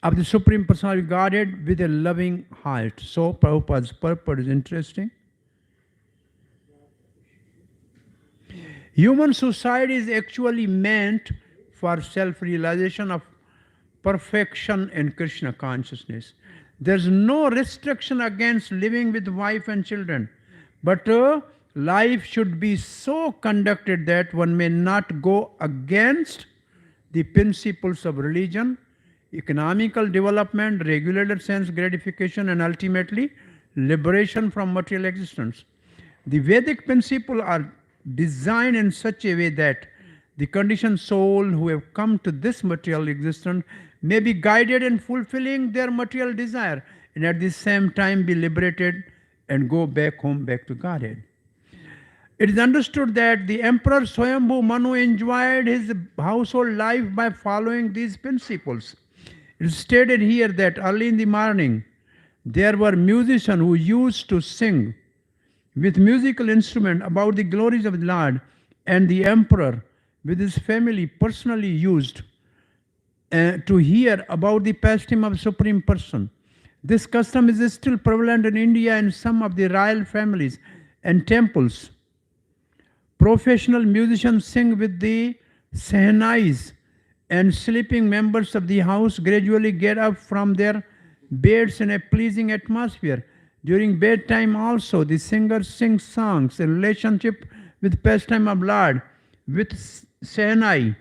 of the Supreme Personality of Godhead with a loving heart. So Prabhupada's purport is interesting. Human suicide is actually meant for self-realization of perfection in Krishna consciousness. There is no restriction against living with wife and children, but life should be so conducted that one may not go against the principles of religion, economical development, regulated sense gratification, and ultimately liberation from material existence. The Vedic principles are designed in such a way that the conditioned soul who have come to this material existence may be guided in fulfilling their material desire and at the same time be liberated and go back home, back to Godhead. It is understood that the Emperor Swayambhu Manu enjoyed his household life by following these principles. It is stated here that early in the morning there were musicians who used to sing with musical instrument about the glories of the Lord, and the Emperor with his family personally used to hear about the pastime of Supreme Person. This custom is still prevalent in India and some of the royal families and temples. Professional musicians sing with the sehnais, and sleeping members of the house gradually get up from their beds in a pleasing atmosphere. During bedtime also, the singers sing songs in relationship with pastime of Lord, with sehnai.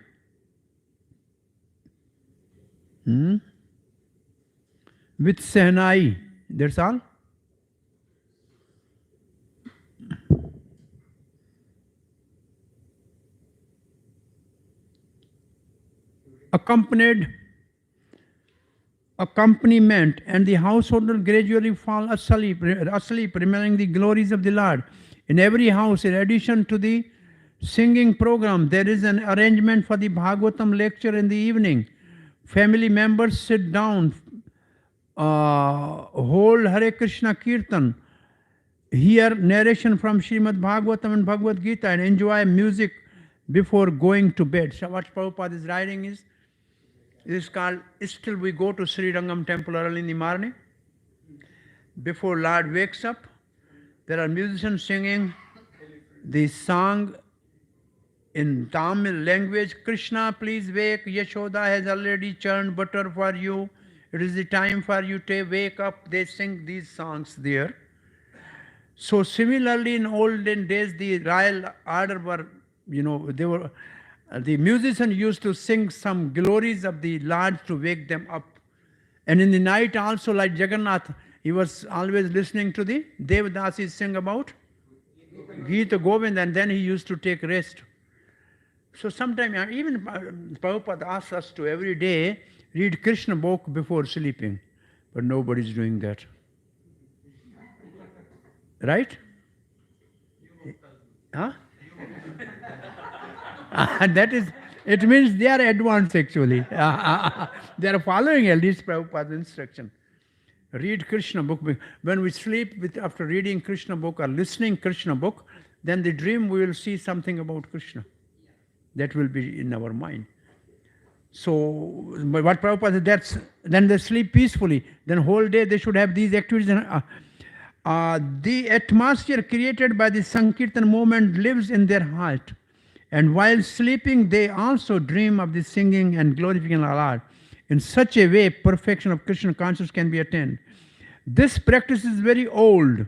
With sehnai. That's all. Accompaniment, and the household will gradually fall asleep, remembering the glories of the Lord. In every house, in addition to the singing program, there is an arrangement for the Bhagavatam lecture in the evening. Family members sit down, hold Hare Krishna Kirtan, hear narration from Srimad Bhagavatam and Bhagavad Gita, and enjoy music before going to bed. So what Prabhupada is writing is, this is called, still we go to Sri Rangam temple early in the morning. Before Lord wakes up, there are musicians singing the song in Tamil language, Krishna, please wake, Yashoda has already churned butter for you. It is the time for you to wake up. They sing these songs there. So similarly, in olden days, the royal order were, they were, the musicians used to sing some glories of the Lord to wake them up. And in the night also, like Jagannath, he was always listening to the Devadasis sing about Gita Govind, and then he used to take rest. So sometimes even Prabhupada asks us to every day read Krishna book before sleeping, but nobody's doing that. Right? Huh? That is, it means they are advanced actually. They are following at least Prabhupada's instruction. Read Krishna book. When we sleep after reading Krishna book or listening Krishna book, then the dream we will see something about Krishna. That will be in our mind. So what Prabhupada said, then they sleep peacefully. Then whole day they should have these activities. The atmosphere created by the Sankirtan movement lives in their heart. And while sleeping, they also dream of the singing and glorifying Allah. In such a way, perfection of Krishna consciousness can be attained. This practice is very old,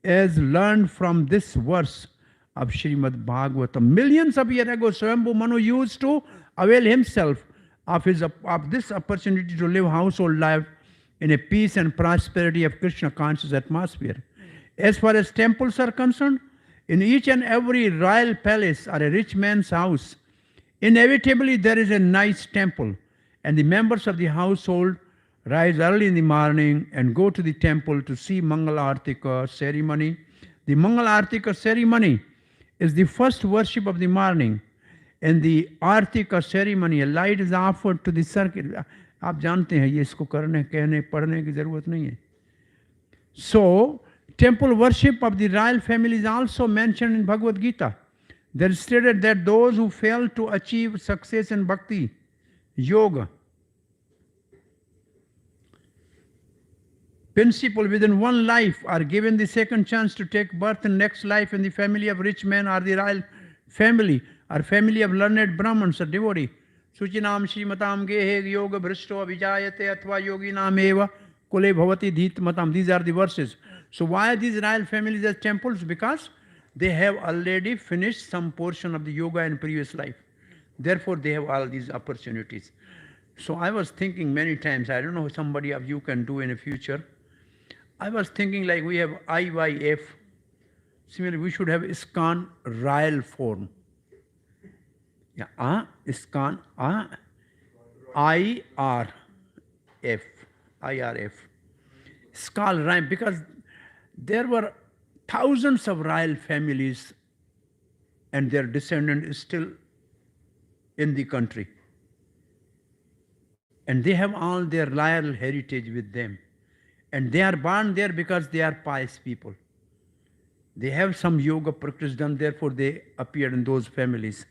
as learned from this verse of Srimad Bhagavatam. Millions of years ago, Swayambhu Manu used to avail himself of this opportunity to live household life in a peace and prosperity of Krishna conscious atmosphere. As far as temples are concerned, in each and every royal palace or a rich man's house, inevitably there is a nice temple, and the members of the household rise early in the morning and go to the temple to see Mangala Artika ceremony. The Mangala Artika ceremony is the first worship of the morning. In the Artika ceremony, a light is offered to the circuit. आप जानते हैं ये इसको करने कहने पढ़ने की जरूरत नहीं है. So temple worship of the royal family is also mentioned in Bhagavad Gita. There is stated that those who fail to achieve success in bhakti, yoga, principle within one life are given the second chance to take birth in next life in the family of rich men or the royal family or family of learned Brahmins or devotee. Suchinam Shrimatam Gehe Yoga Bhrishto Vijayate Atva Yogi Nameva Kule Bhavati Dhit Matam. These are the verses. So why these royal families as temples? Because they have already finished some portion of the yoga in previous life. Therefore, they have all these opportunities. So I was thinking many times, I don't know if somebody of you can do in the future. I was thinking like we have IYF. Similarly, we should have ISKCON Royal form. Yeah, ISKCON, IRF. ISKCON Royal, because there were thousands of royal families and their descendants still in the country. And they have all their royal heritage with them. And they are born there because they are pious people. They have some yoga practice done, therefore they appear in those families.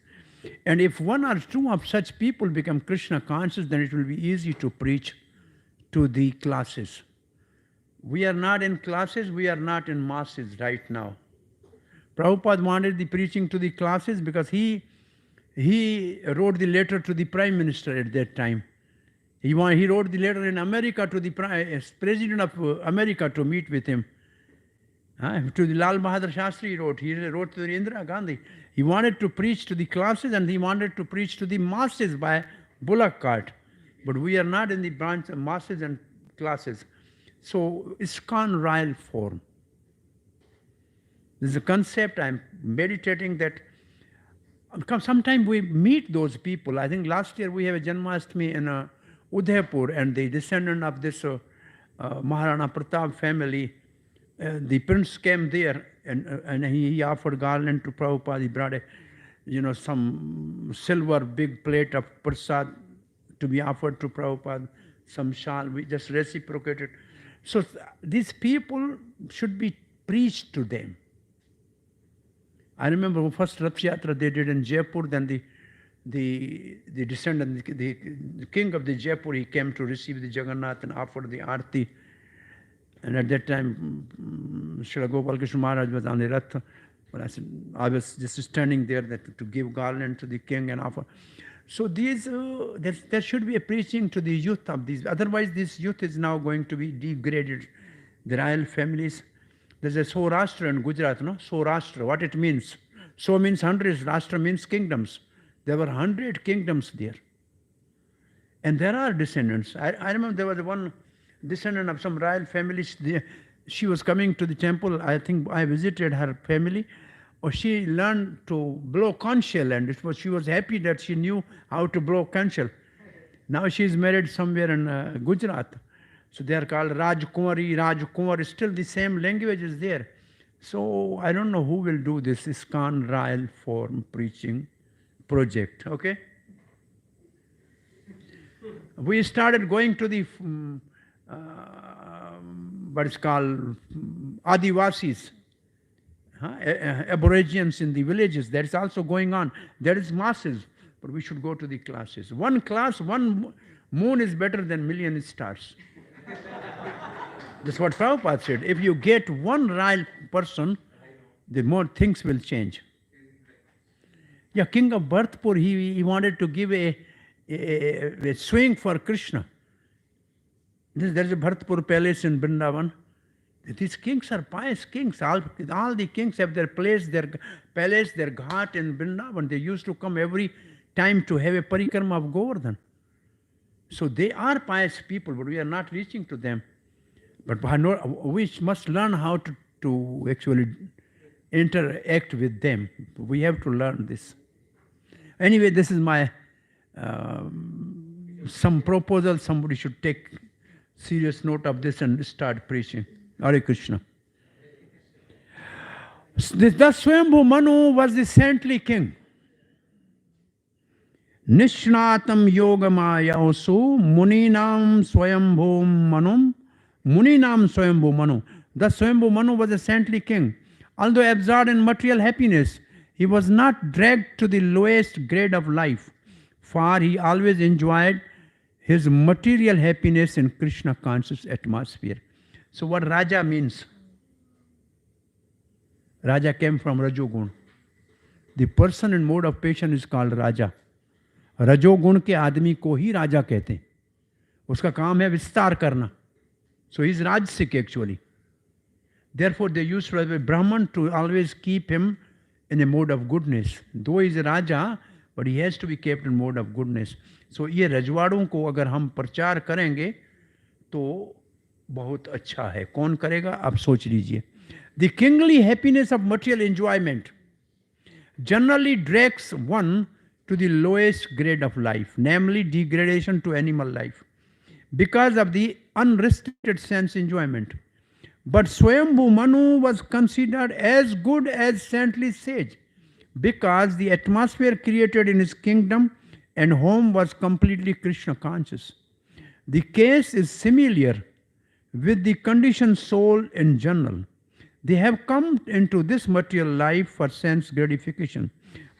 And if one or two of such people become Krishna conscious, then it will be easy to preach to the classes. We are not in classes, we are not in masses right now. Prabhupada wanted the preaching to the classes because he wrote the letter to the Prime Minister at that time. He wrote the letter in America to the President of America to meet with him. To the Lal Bahadur Shastri he wrote to the Indira Gandhi. He wanted to preach to the classes and he wanted to preach to the masses by bullock cart. But we are not in the branch of masses and classes. So ISKCON Royal form. This is a concept I'm meditating that sometime we meet those people. I think last year we have a Janmashtami in Udaipur, and the descendant of this Maharana Pratap family, the prince came there and he offered garland to Prabhupada. He brought some silver big plate of prasad to be offered to Prabhupada, some shawl. We just reciprocated. So these people should be preached to them. I remember the first Rath Yatra they did in Jaipur, then the descendant, the king of the Jaipur, he came to receive the Jagannath and offered the Aarti. And at that time, Srila Gopal Krishna Maharaj was on the Rath. But I was just standing there to give garland to the king and offer. So there should be a preaching to the youth of these. Otherwise, this youth is now going to be degraded. The royal families. There's a Saurashtra in Gujarat, no? Saurashtra, what it means. So means hundreds, Rashtra means kingdoms. There were 100 kingdoms there. And there are descendants. I remember there was one descendant of some royal family. She was coming to the temple. I think I visited her family. She learned to blow conch shell, and she was happy that she knew how to blow conch shell. Now she is married somewhere in Gujarat. So they are called Rajkumari. Still the same language is there. So I don't know who will do this ISKCON Royal form preaching project. Okay? We started going to the what is called Adivasis, Aborigines in the villages. That is also going on. There is masses, but we should go to the classes. One class, one moon is better than million stars. That's what Prabhupada said. If you get one right person, the more things will change. Yeah, king of Bhartpur, he wanted to give a swing for Krishna. There is a Bhartpur palace in Vrindavan. These kings are pious kings. All the kings have their place, their palace, their ghat in Vrindavan. They used to come every time to have a parikrama of Govardhan. So they are pious people, but we are not reaching to them. But we must learn how to actually interact with them. We have to learn this. Anyway, this is my some proposal. Somebody should take serious note of this and start preaching. Hare Krishna. The Swayambhu Manu was the saintly king. Nishnatam Yogamayausu Muninam Swayambhu Manum. Muninam Swayambhu Manu. The Swayambhu Manu was a saintly king. Although absorbed in material happiness, he was not dragged to the lowest grade of life, for he always enjoyed his material happiness in Krishna conscious atmosphere. So what Raja means? Raja came from Rajogun. The person in mode of passion is called Raja. रजोगुण के आदमी को ही राजा कहते हैं. उसका काम है विस्तार करना. So he is rajasic actually. Therefore, they used to have a Brahman to always keep him in a mode of goodness. Though he is a Raja, but he has to be kept in mode of goodness. So ये रजवाड़ों को अगर हम प्रचार करेंगे तो बहुत अच्छा है. कौन करेगा आप सोच लीजिए. The kingly happiness of material enjoyment generally drags one to the lowest grade of life, namely degradation to animal life, because of the unrestricted sense enjoyment. But Swayambhu Manu was considered as good as saintly sage, because the atmosphere created in his kingdom and home was completely Krishna conscious. The case is similar with the conditioned soul in general. They have come into this material life for sense gratification.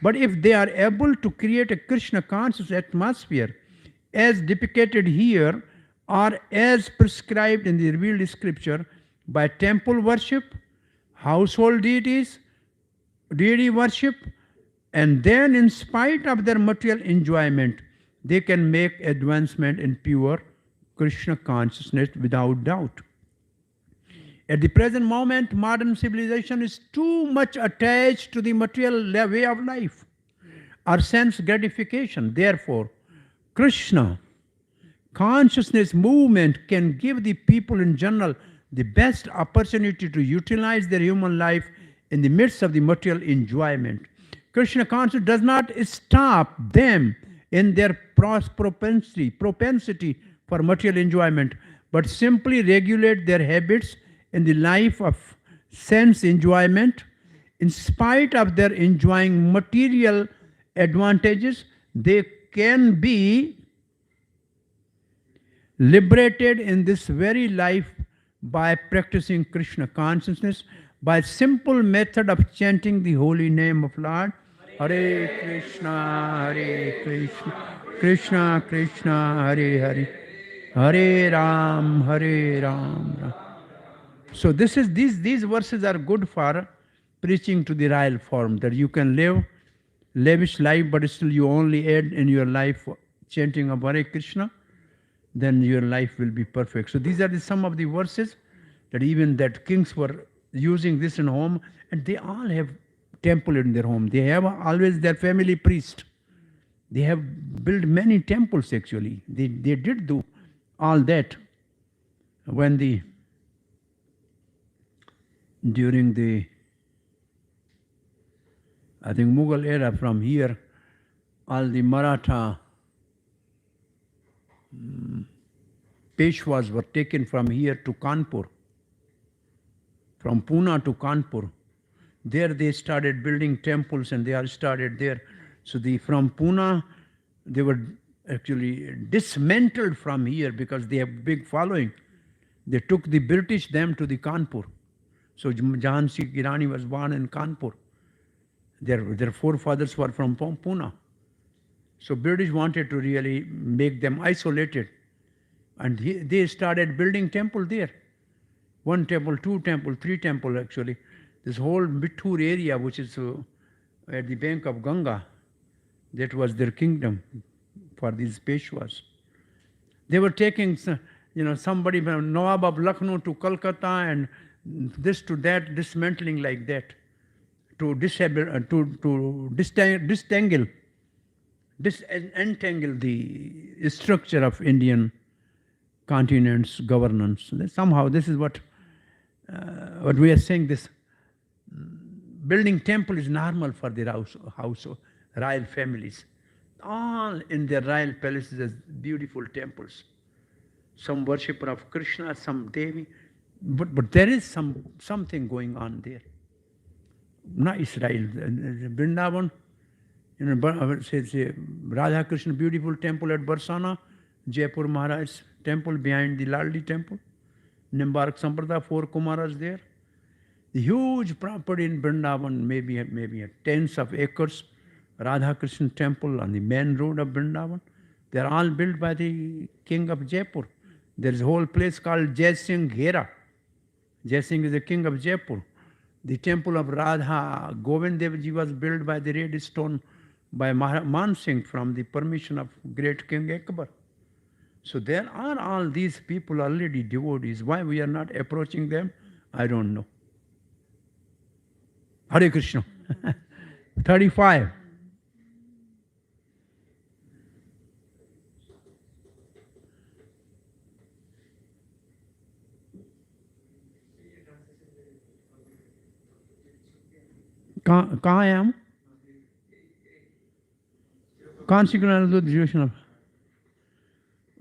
But if they are able to create a Krishna conscious atmosphere as depicted here or as prescribed in the revealed scripture by temple worship, household deities, deity worship, and then in spite of their material enjoyment, they can make advancement in pure Krishna consciousness without doubt. At the present moment, modern civilization is too much attached to the material way of life or sense gratification. Therefore, Krishna consciousness movement can give the people in general the best opportunity to utilize their human life in the midst of the material enjoyment. Krishna consciousness does not stop them in their propensity for material enjoyment, but simply regulate their habits in the life of sense enjoyment. In spite of their enjoying material advantages, they can be liberated in this very life by practicing Krishna consciousness by simple method of chanting the holy name of Lord. Hare Krishna, Krishna Krishna, Hare Hare, Hare Ram, Ram. So these verses are good for preaching to the royal form, that you can live lavish life, but still you only add in your life chanting of Hare Krishna, then your life will be perfect. So these are some of the verses that even that kings were using this in home, and they all have temple in their home. They have always their family priest. They have built many temples actually. They did do all that during the, I think, Mughal era. From here, all the Maratha Peshwas were taken from here to Kanpur, from Pune to Kanpur. There they started building temples, and they all started there. So from Pune, they were actually dismantled from here because they have big following. They took the British them to the Kanpur. So Jhansi Ki Rani was born in Kanpur. Their forefathers were from Pune. So British wanted to really make them isolated. And they started building temple there. 1 temple, 2 temple, 3 temple actually. This whole Mittur area, which is at the bank of Ganga, that was their kingdom for these Peshwas. They were taking, somebody from Nawab of Lucknow to Calcutta and this to that, dismantling like that, to disentangle the structure of Indian continent's governance. Somehow this is what we are saying. This building temple is normal for the royal families. All in their royal palaces as beautiful temples. Some worshipper of Krishna, some Devi, but there is something going on there. Not Israel, Vrindavan, say Radha Krishna beautiful temple at Barsana, Jaipur Maharaj temple behind the Laldi temple, Nimbark Sampradaya, 4 Kumaras there. The huge property in Vrindavan, maybe tens of acres, Radha Krishna temple on the main road of Vrindavan. They are all built by the king of Jaipur. There is a whole place called Jai Singh Ghera. Jai Singh is the king of Jaipur. The temple of Radha Govind Dev Ji was built by the red stone by Man Singh from the permission of great King Akbar. So there are all these people already devotees. Why we are not approaching them, I don't know. Hare Krishna. 35. कहाँ हैं हम? Consequence of the duration of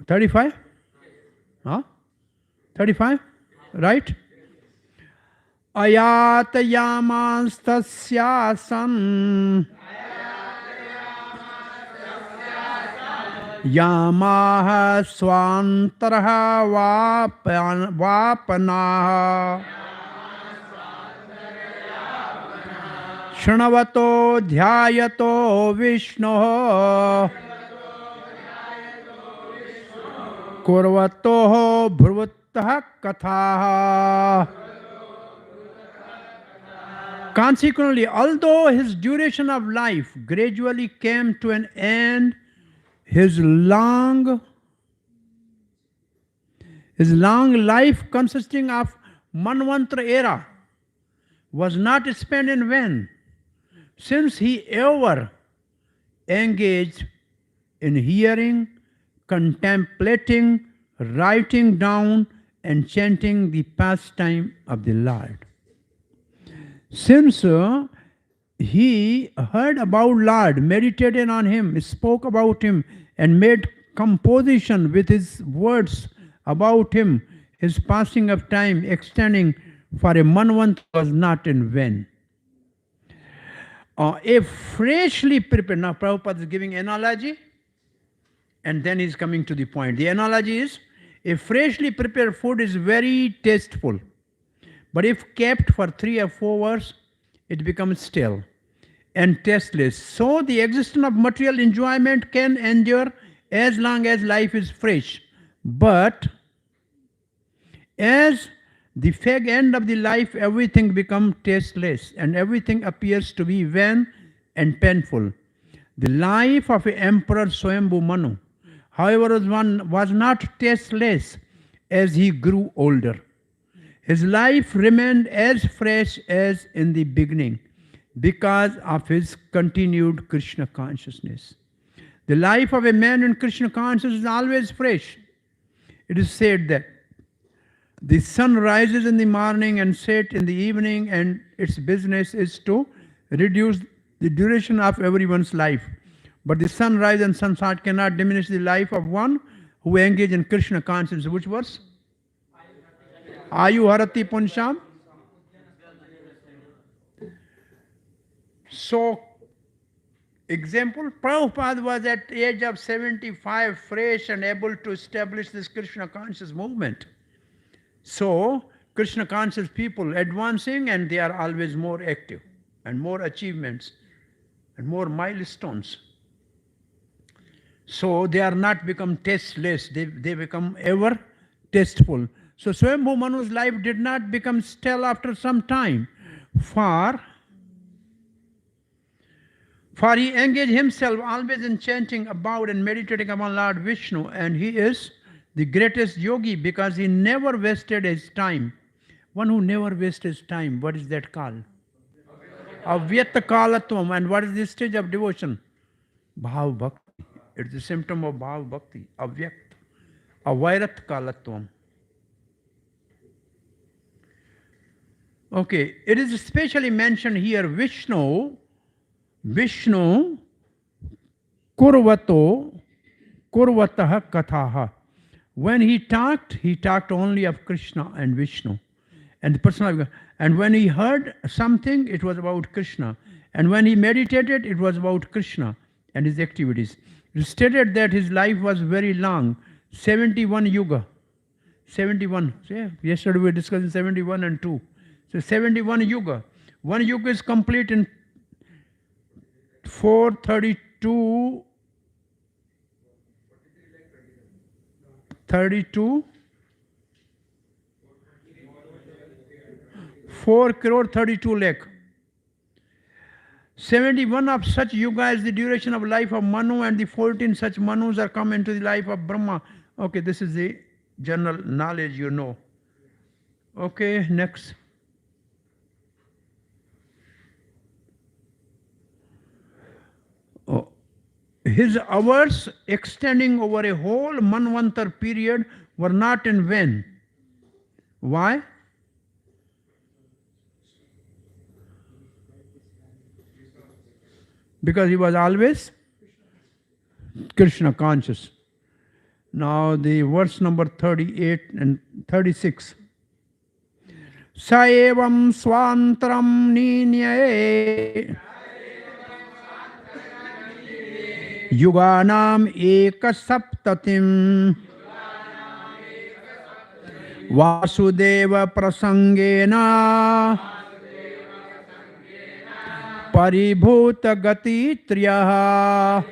35? Huh? 35? Right? Ayatayamastasyasan Yamaha swantaraha vapanaha Shanavato dhyayato Vishnu Kurvato bhruvataha kathaha. Consequently, although his duration of life gradually came to an end, his long life consisting of Manvantara era was not spent in vain, since he ever engaged in hearing, contemplating, writing down, and chanting the pastime of the Lord. Since he heard about Lord, meditated on him, spoke about him, and made composition with his words about him, his passing of time extending for a manvant was not in vain. A freshly prepared, now Prabhupada is giving analogy, and then he's coming to the point. The analogy is, a freshly prepared food is very tasteful, but if kept for 3 or 4 hours, it becomes stale and tasteless. So the existence of material enjoyment can endure as long as life is fresh. But as the fag end of the life, everything becomes tasteless and everything appears to be vain and painful. The life of Emperor Swayambhu Manu, however, was not tasteless as he grew older. His life remained as fresh as in the beginning because of his continued Krishna consciousness. The life of a man in Krishna consciousness is always fresh. It is said that the sun rises in the morning and sets in the evening, and its business is to reduce the duration of everyone's life. But the sunrise and sunset cannot diminish the life of one who engages in Krishna consciousness. Which verse? Ayu Harati Punsham. So, example, Prabhupada was at the age of 75, fresh and able to establish this Krishna conscious movement. So, Krishna conscious people advancing, and they are always more active and more achievements and more milestones. So, they are not become tasteless, they become ever tasteful. So Swayambhu Manu's life did not become stale after some time, for he engaged himself always in chanting about and meditating upon Lord Vishnu, and he is the greatest yogi because he never wasted his time. One who never wastes his time, what is that called? Avyata kalatvam. And what is the stage of devotion? Bhav bhakti. It's the symptom of bhav bhakti. Avyakt. Avairat kalatvam. Okay, it is especially mentioned here Vishnu kurvataha kathaha. When he talked only of Krishna and Vishnu and the person of God. And when he heard something, it was about Krishna. And when he meditated, it was about Krishna and his activities. It is stated that his life was very long, 71 yuga. 71. Yesterday we were discussing 71 and 2. So 71 yuga. One yuga is complete in 432, 4 crore 32 lakh. 71 of such yuga is the duration of life of Manu, and the 14 such Manus are come into the life of Brahma. Okay, this is the general knowledge you know. Okay, next. his hours extending over a whole Manvantar period were not in vain. Why? Because he was always Krishna conscious. Now the verse number 38 and 36. Saevam swantram ninyaye yuganam ekasaptatim vasudeva prasangena paribhuta gati triyaha.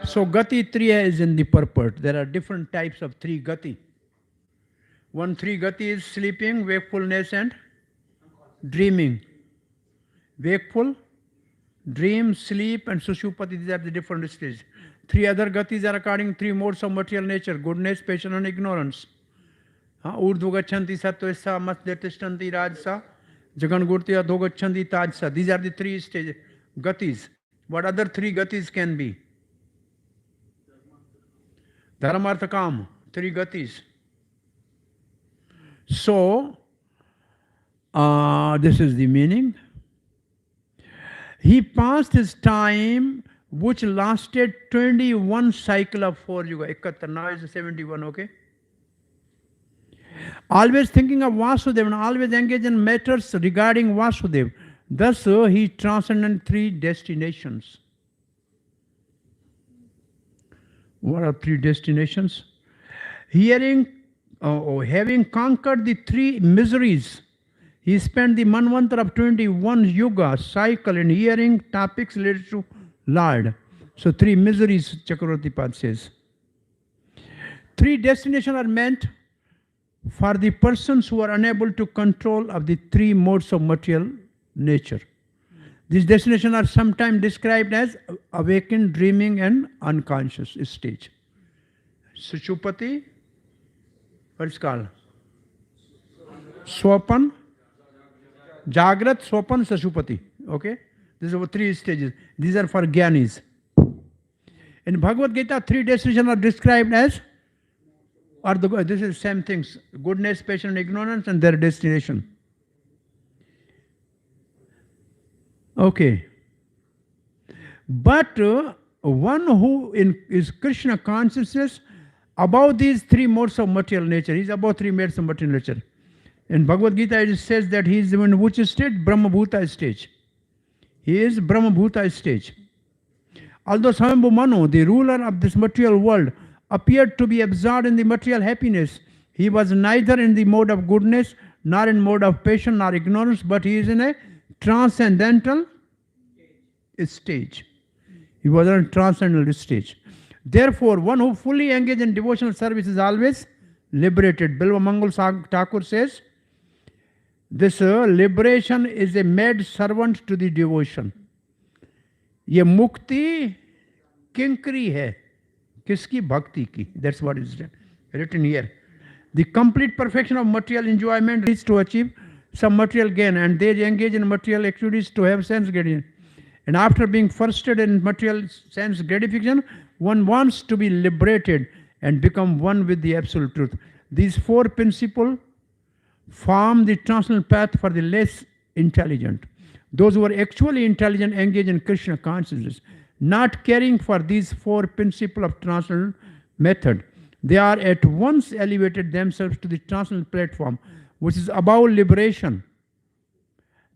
So gati triya is in the purport. There are different types of three gati. One three gati is sleeping, wakefulness and dreaming. Wakeful, dream, sleep and sushupati, these are the different stages. Three other gatis are according three modes of material nature: goodness, patience and ignorance. Urdhva gachanti sattva masdetishtanti rajsa jagan gurti adho gachanti tajsa. These are the three stages, gatis. What other three gatis can be? Dharmartha kam, three gatis. So, this is the meaning. He passed his time, which lasted 21 cycle of 4 yuga. 71, now is 71, okay? Always thinking of Vasudeva and always engaged in matters regarding Vasudeva. Thus, he transcended 3 destinations. What are 3 destinations? Having conquered the 3 miseries, he spent the Manvantar of 21 yuga cycle in hearing topics related to Lord. So 3 miseries, Chakravarti Pad says. 3 destinations are meant for the persons who are unable to control of the 3 modes of material nature. These destinations are sometimes described as awakened, dreaming and unconscious stage. Sushupati, what is called? Swapan, Jagrat, Swapan, Sushupati. Okay? These are 3 stages. These are for Gyanis. In Bhagavad Gita, 3 destinations are described as, this is same things: goodness, patience, and ignorance, and their destination. Okay. But one who is Krishna consciousness above these 3 modes of material nature, he is above 3 modes of material nature. In Bhagavad Gita, it says that he is in which state? Brahma-bhuta stage. He is Brahma-bhuta stage. Although Swayambhu Manu, the ruler of this material world, appeared to be absorbed in the material happiness, he was neither in the mode of goodness, nor in mode of patience, nor ignorance, but he is in a transcendental stage. He was in a transcendental stage. Therefore, one who fully engaged in devotional service is always liberated. Bilva Mangal Thakur says, this liberation is a maid servant to the devotion. Ye mukti kinkri hai. Kiski bhakti ki. That's what is written here. The complete perfection of material enjoyment is to achieve some material gain, and they engage in material activities to have sense gratification. And after being frustrated in material sense gratification, one wants to be liberated and become one with the absolute truth. These 4 principles form the transcendental path for the less intelligent. Those who are actually intelligent engage in Krishna consciousness, not caring for these 4 principles of transcendental method. They are at once elevated themselves to the transcendental platform, which is about liberation.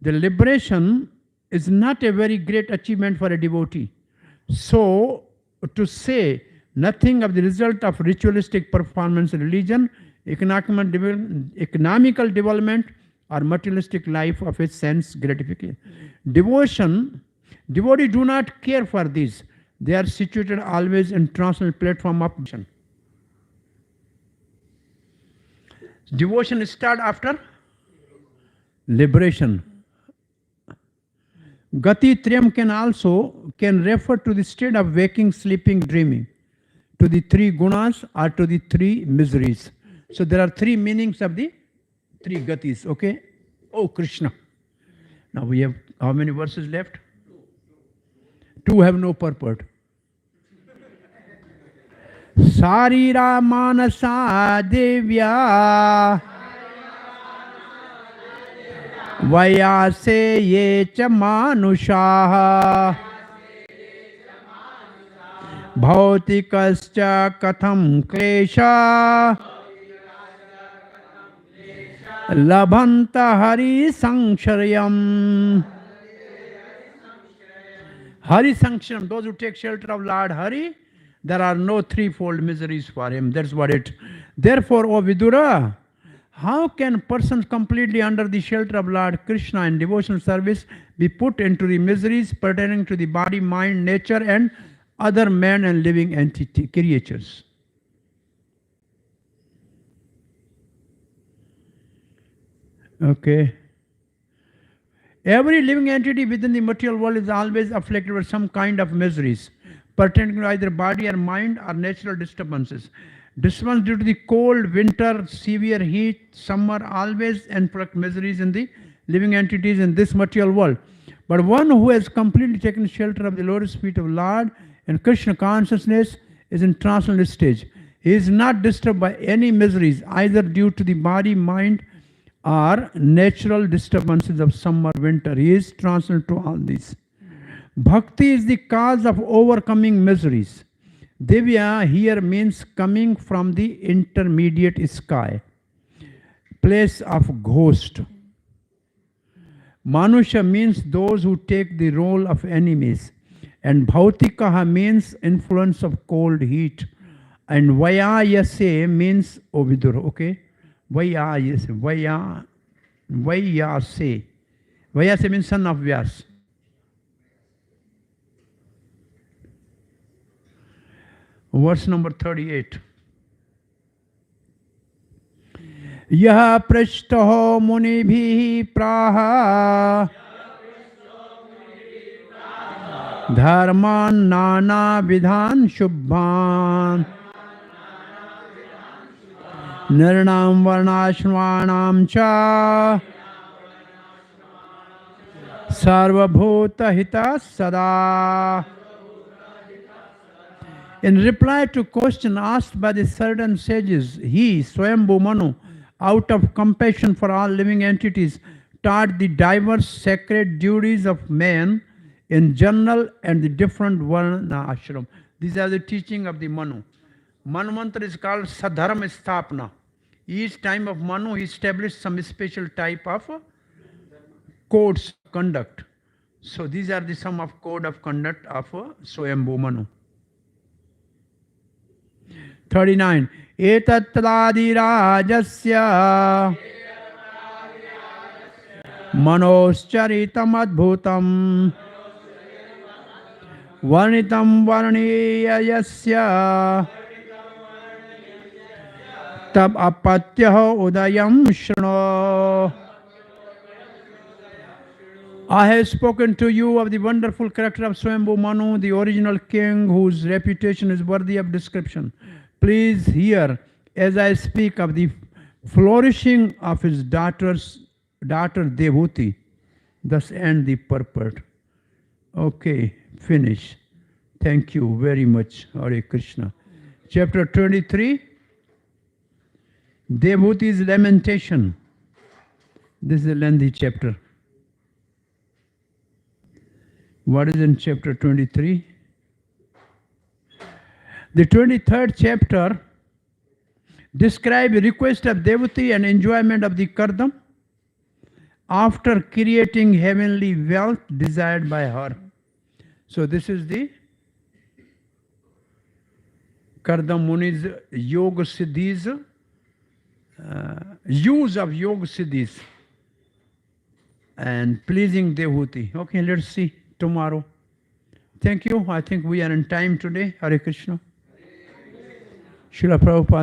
The liberation is not a very great achievement for a devotee. So, to say nothing of the result of ritualistic performance, religion, economical development, or materialistic life of a sense gratification. Devotees do not care for this. They are situated always in transcendental platform of devotion. Devotion starts after liberation. Gati Triyam can refer to the state of waking, sleeping, dreaming, to the 3 gunas or to the 3 miseries. So there are 3 meanings of the 3 gatis. Okay? Oh Krishna. Now we have how many verses left? Two have no purport. Sarira manasa devya vayase ye cha manushaha bhautikascha katham klesha labhanta hari sangsharyam. Hari sangsharyam, those who take shelter of Lord Hari, there are no threefold miseries for him. That's what it. Therefore, O Vidura, how can persons completely under the shelter of Lord Krishna in devotional service be put into the miseries pertaining to the body, mind, nature, and other men and living entity creatures? Okay. Every living entity within the material world is always afflicted with some kind of miseries pertaining to either body or mind or natural disturbances. Disturbance due to the cold, winter, severe heat, summer always inflict miseries in the living entities in this material world. But one who has completely taken shelter of the lotus feet of Lord and Krishna consciousness is in transcendental stage. He is not disturbed by any miseries either due to the body, mind, or natural disturbances of summer, winter. He is transcendental to all these. Bhakti is the cause of overcoming miseries. Divya here means coming from the intermediate sky, place of ghost. Manusha means those who take the role of enemies. And Bhautikaha means influence of cold heat. And Vayayase means Ovidura, okay? Vayayase, Vayase. Vayase means son of Vyas. Verse number 38. Yah prishtaho munibhi praha dharman nana vidhan shubhan nirnam varnashvanam cha sarvabhuta hita sada. In reply to question asked by the certain sages, he, Swayambhu Manu, out of compassion for all living entities, taught the diverse sacred duties of man in general and the different varna ashram. These are the teaching of the Manu. Manu mantra is called Sadharma Sthapana. Each time of Manu, he established some special type of codes of conduct. So these are the sum of code of conduct of Swayambhu Manu. 39. Etatradi rajasya manoscharitam adbhutam varnitam varniyasya tab apatyaho udayam shruno. I have spoken to you of the wonderful character of Swayambhu Manu, the original king whose reputation is worthy of description. Please hear as I speak of the flourishing of his daughter Devhuti. Thus end the purport. Okay, finish. Thank you very much. Hare Krishna. Chapter 23. Devhuti's lamentation. This is a lengthy chapter. What is in chapter 23? The 23rd chapter describes the request of Devhuti and enjoyment of the Kardam after creating heavenly wealth desired by her. So this is the Kardam Muni's Yoga Siddhis, use of Yoga Siddhis and pleasing Devhuti. Okay, let's see tomorrow. Thank you. I think we are in time today. Hare Krishna. Srila Prabhupada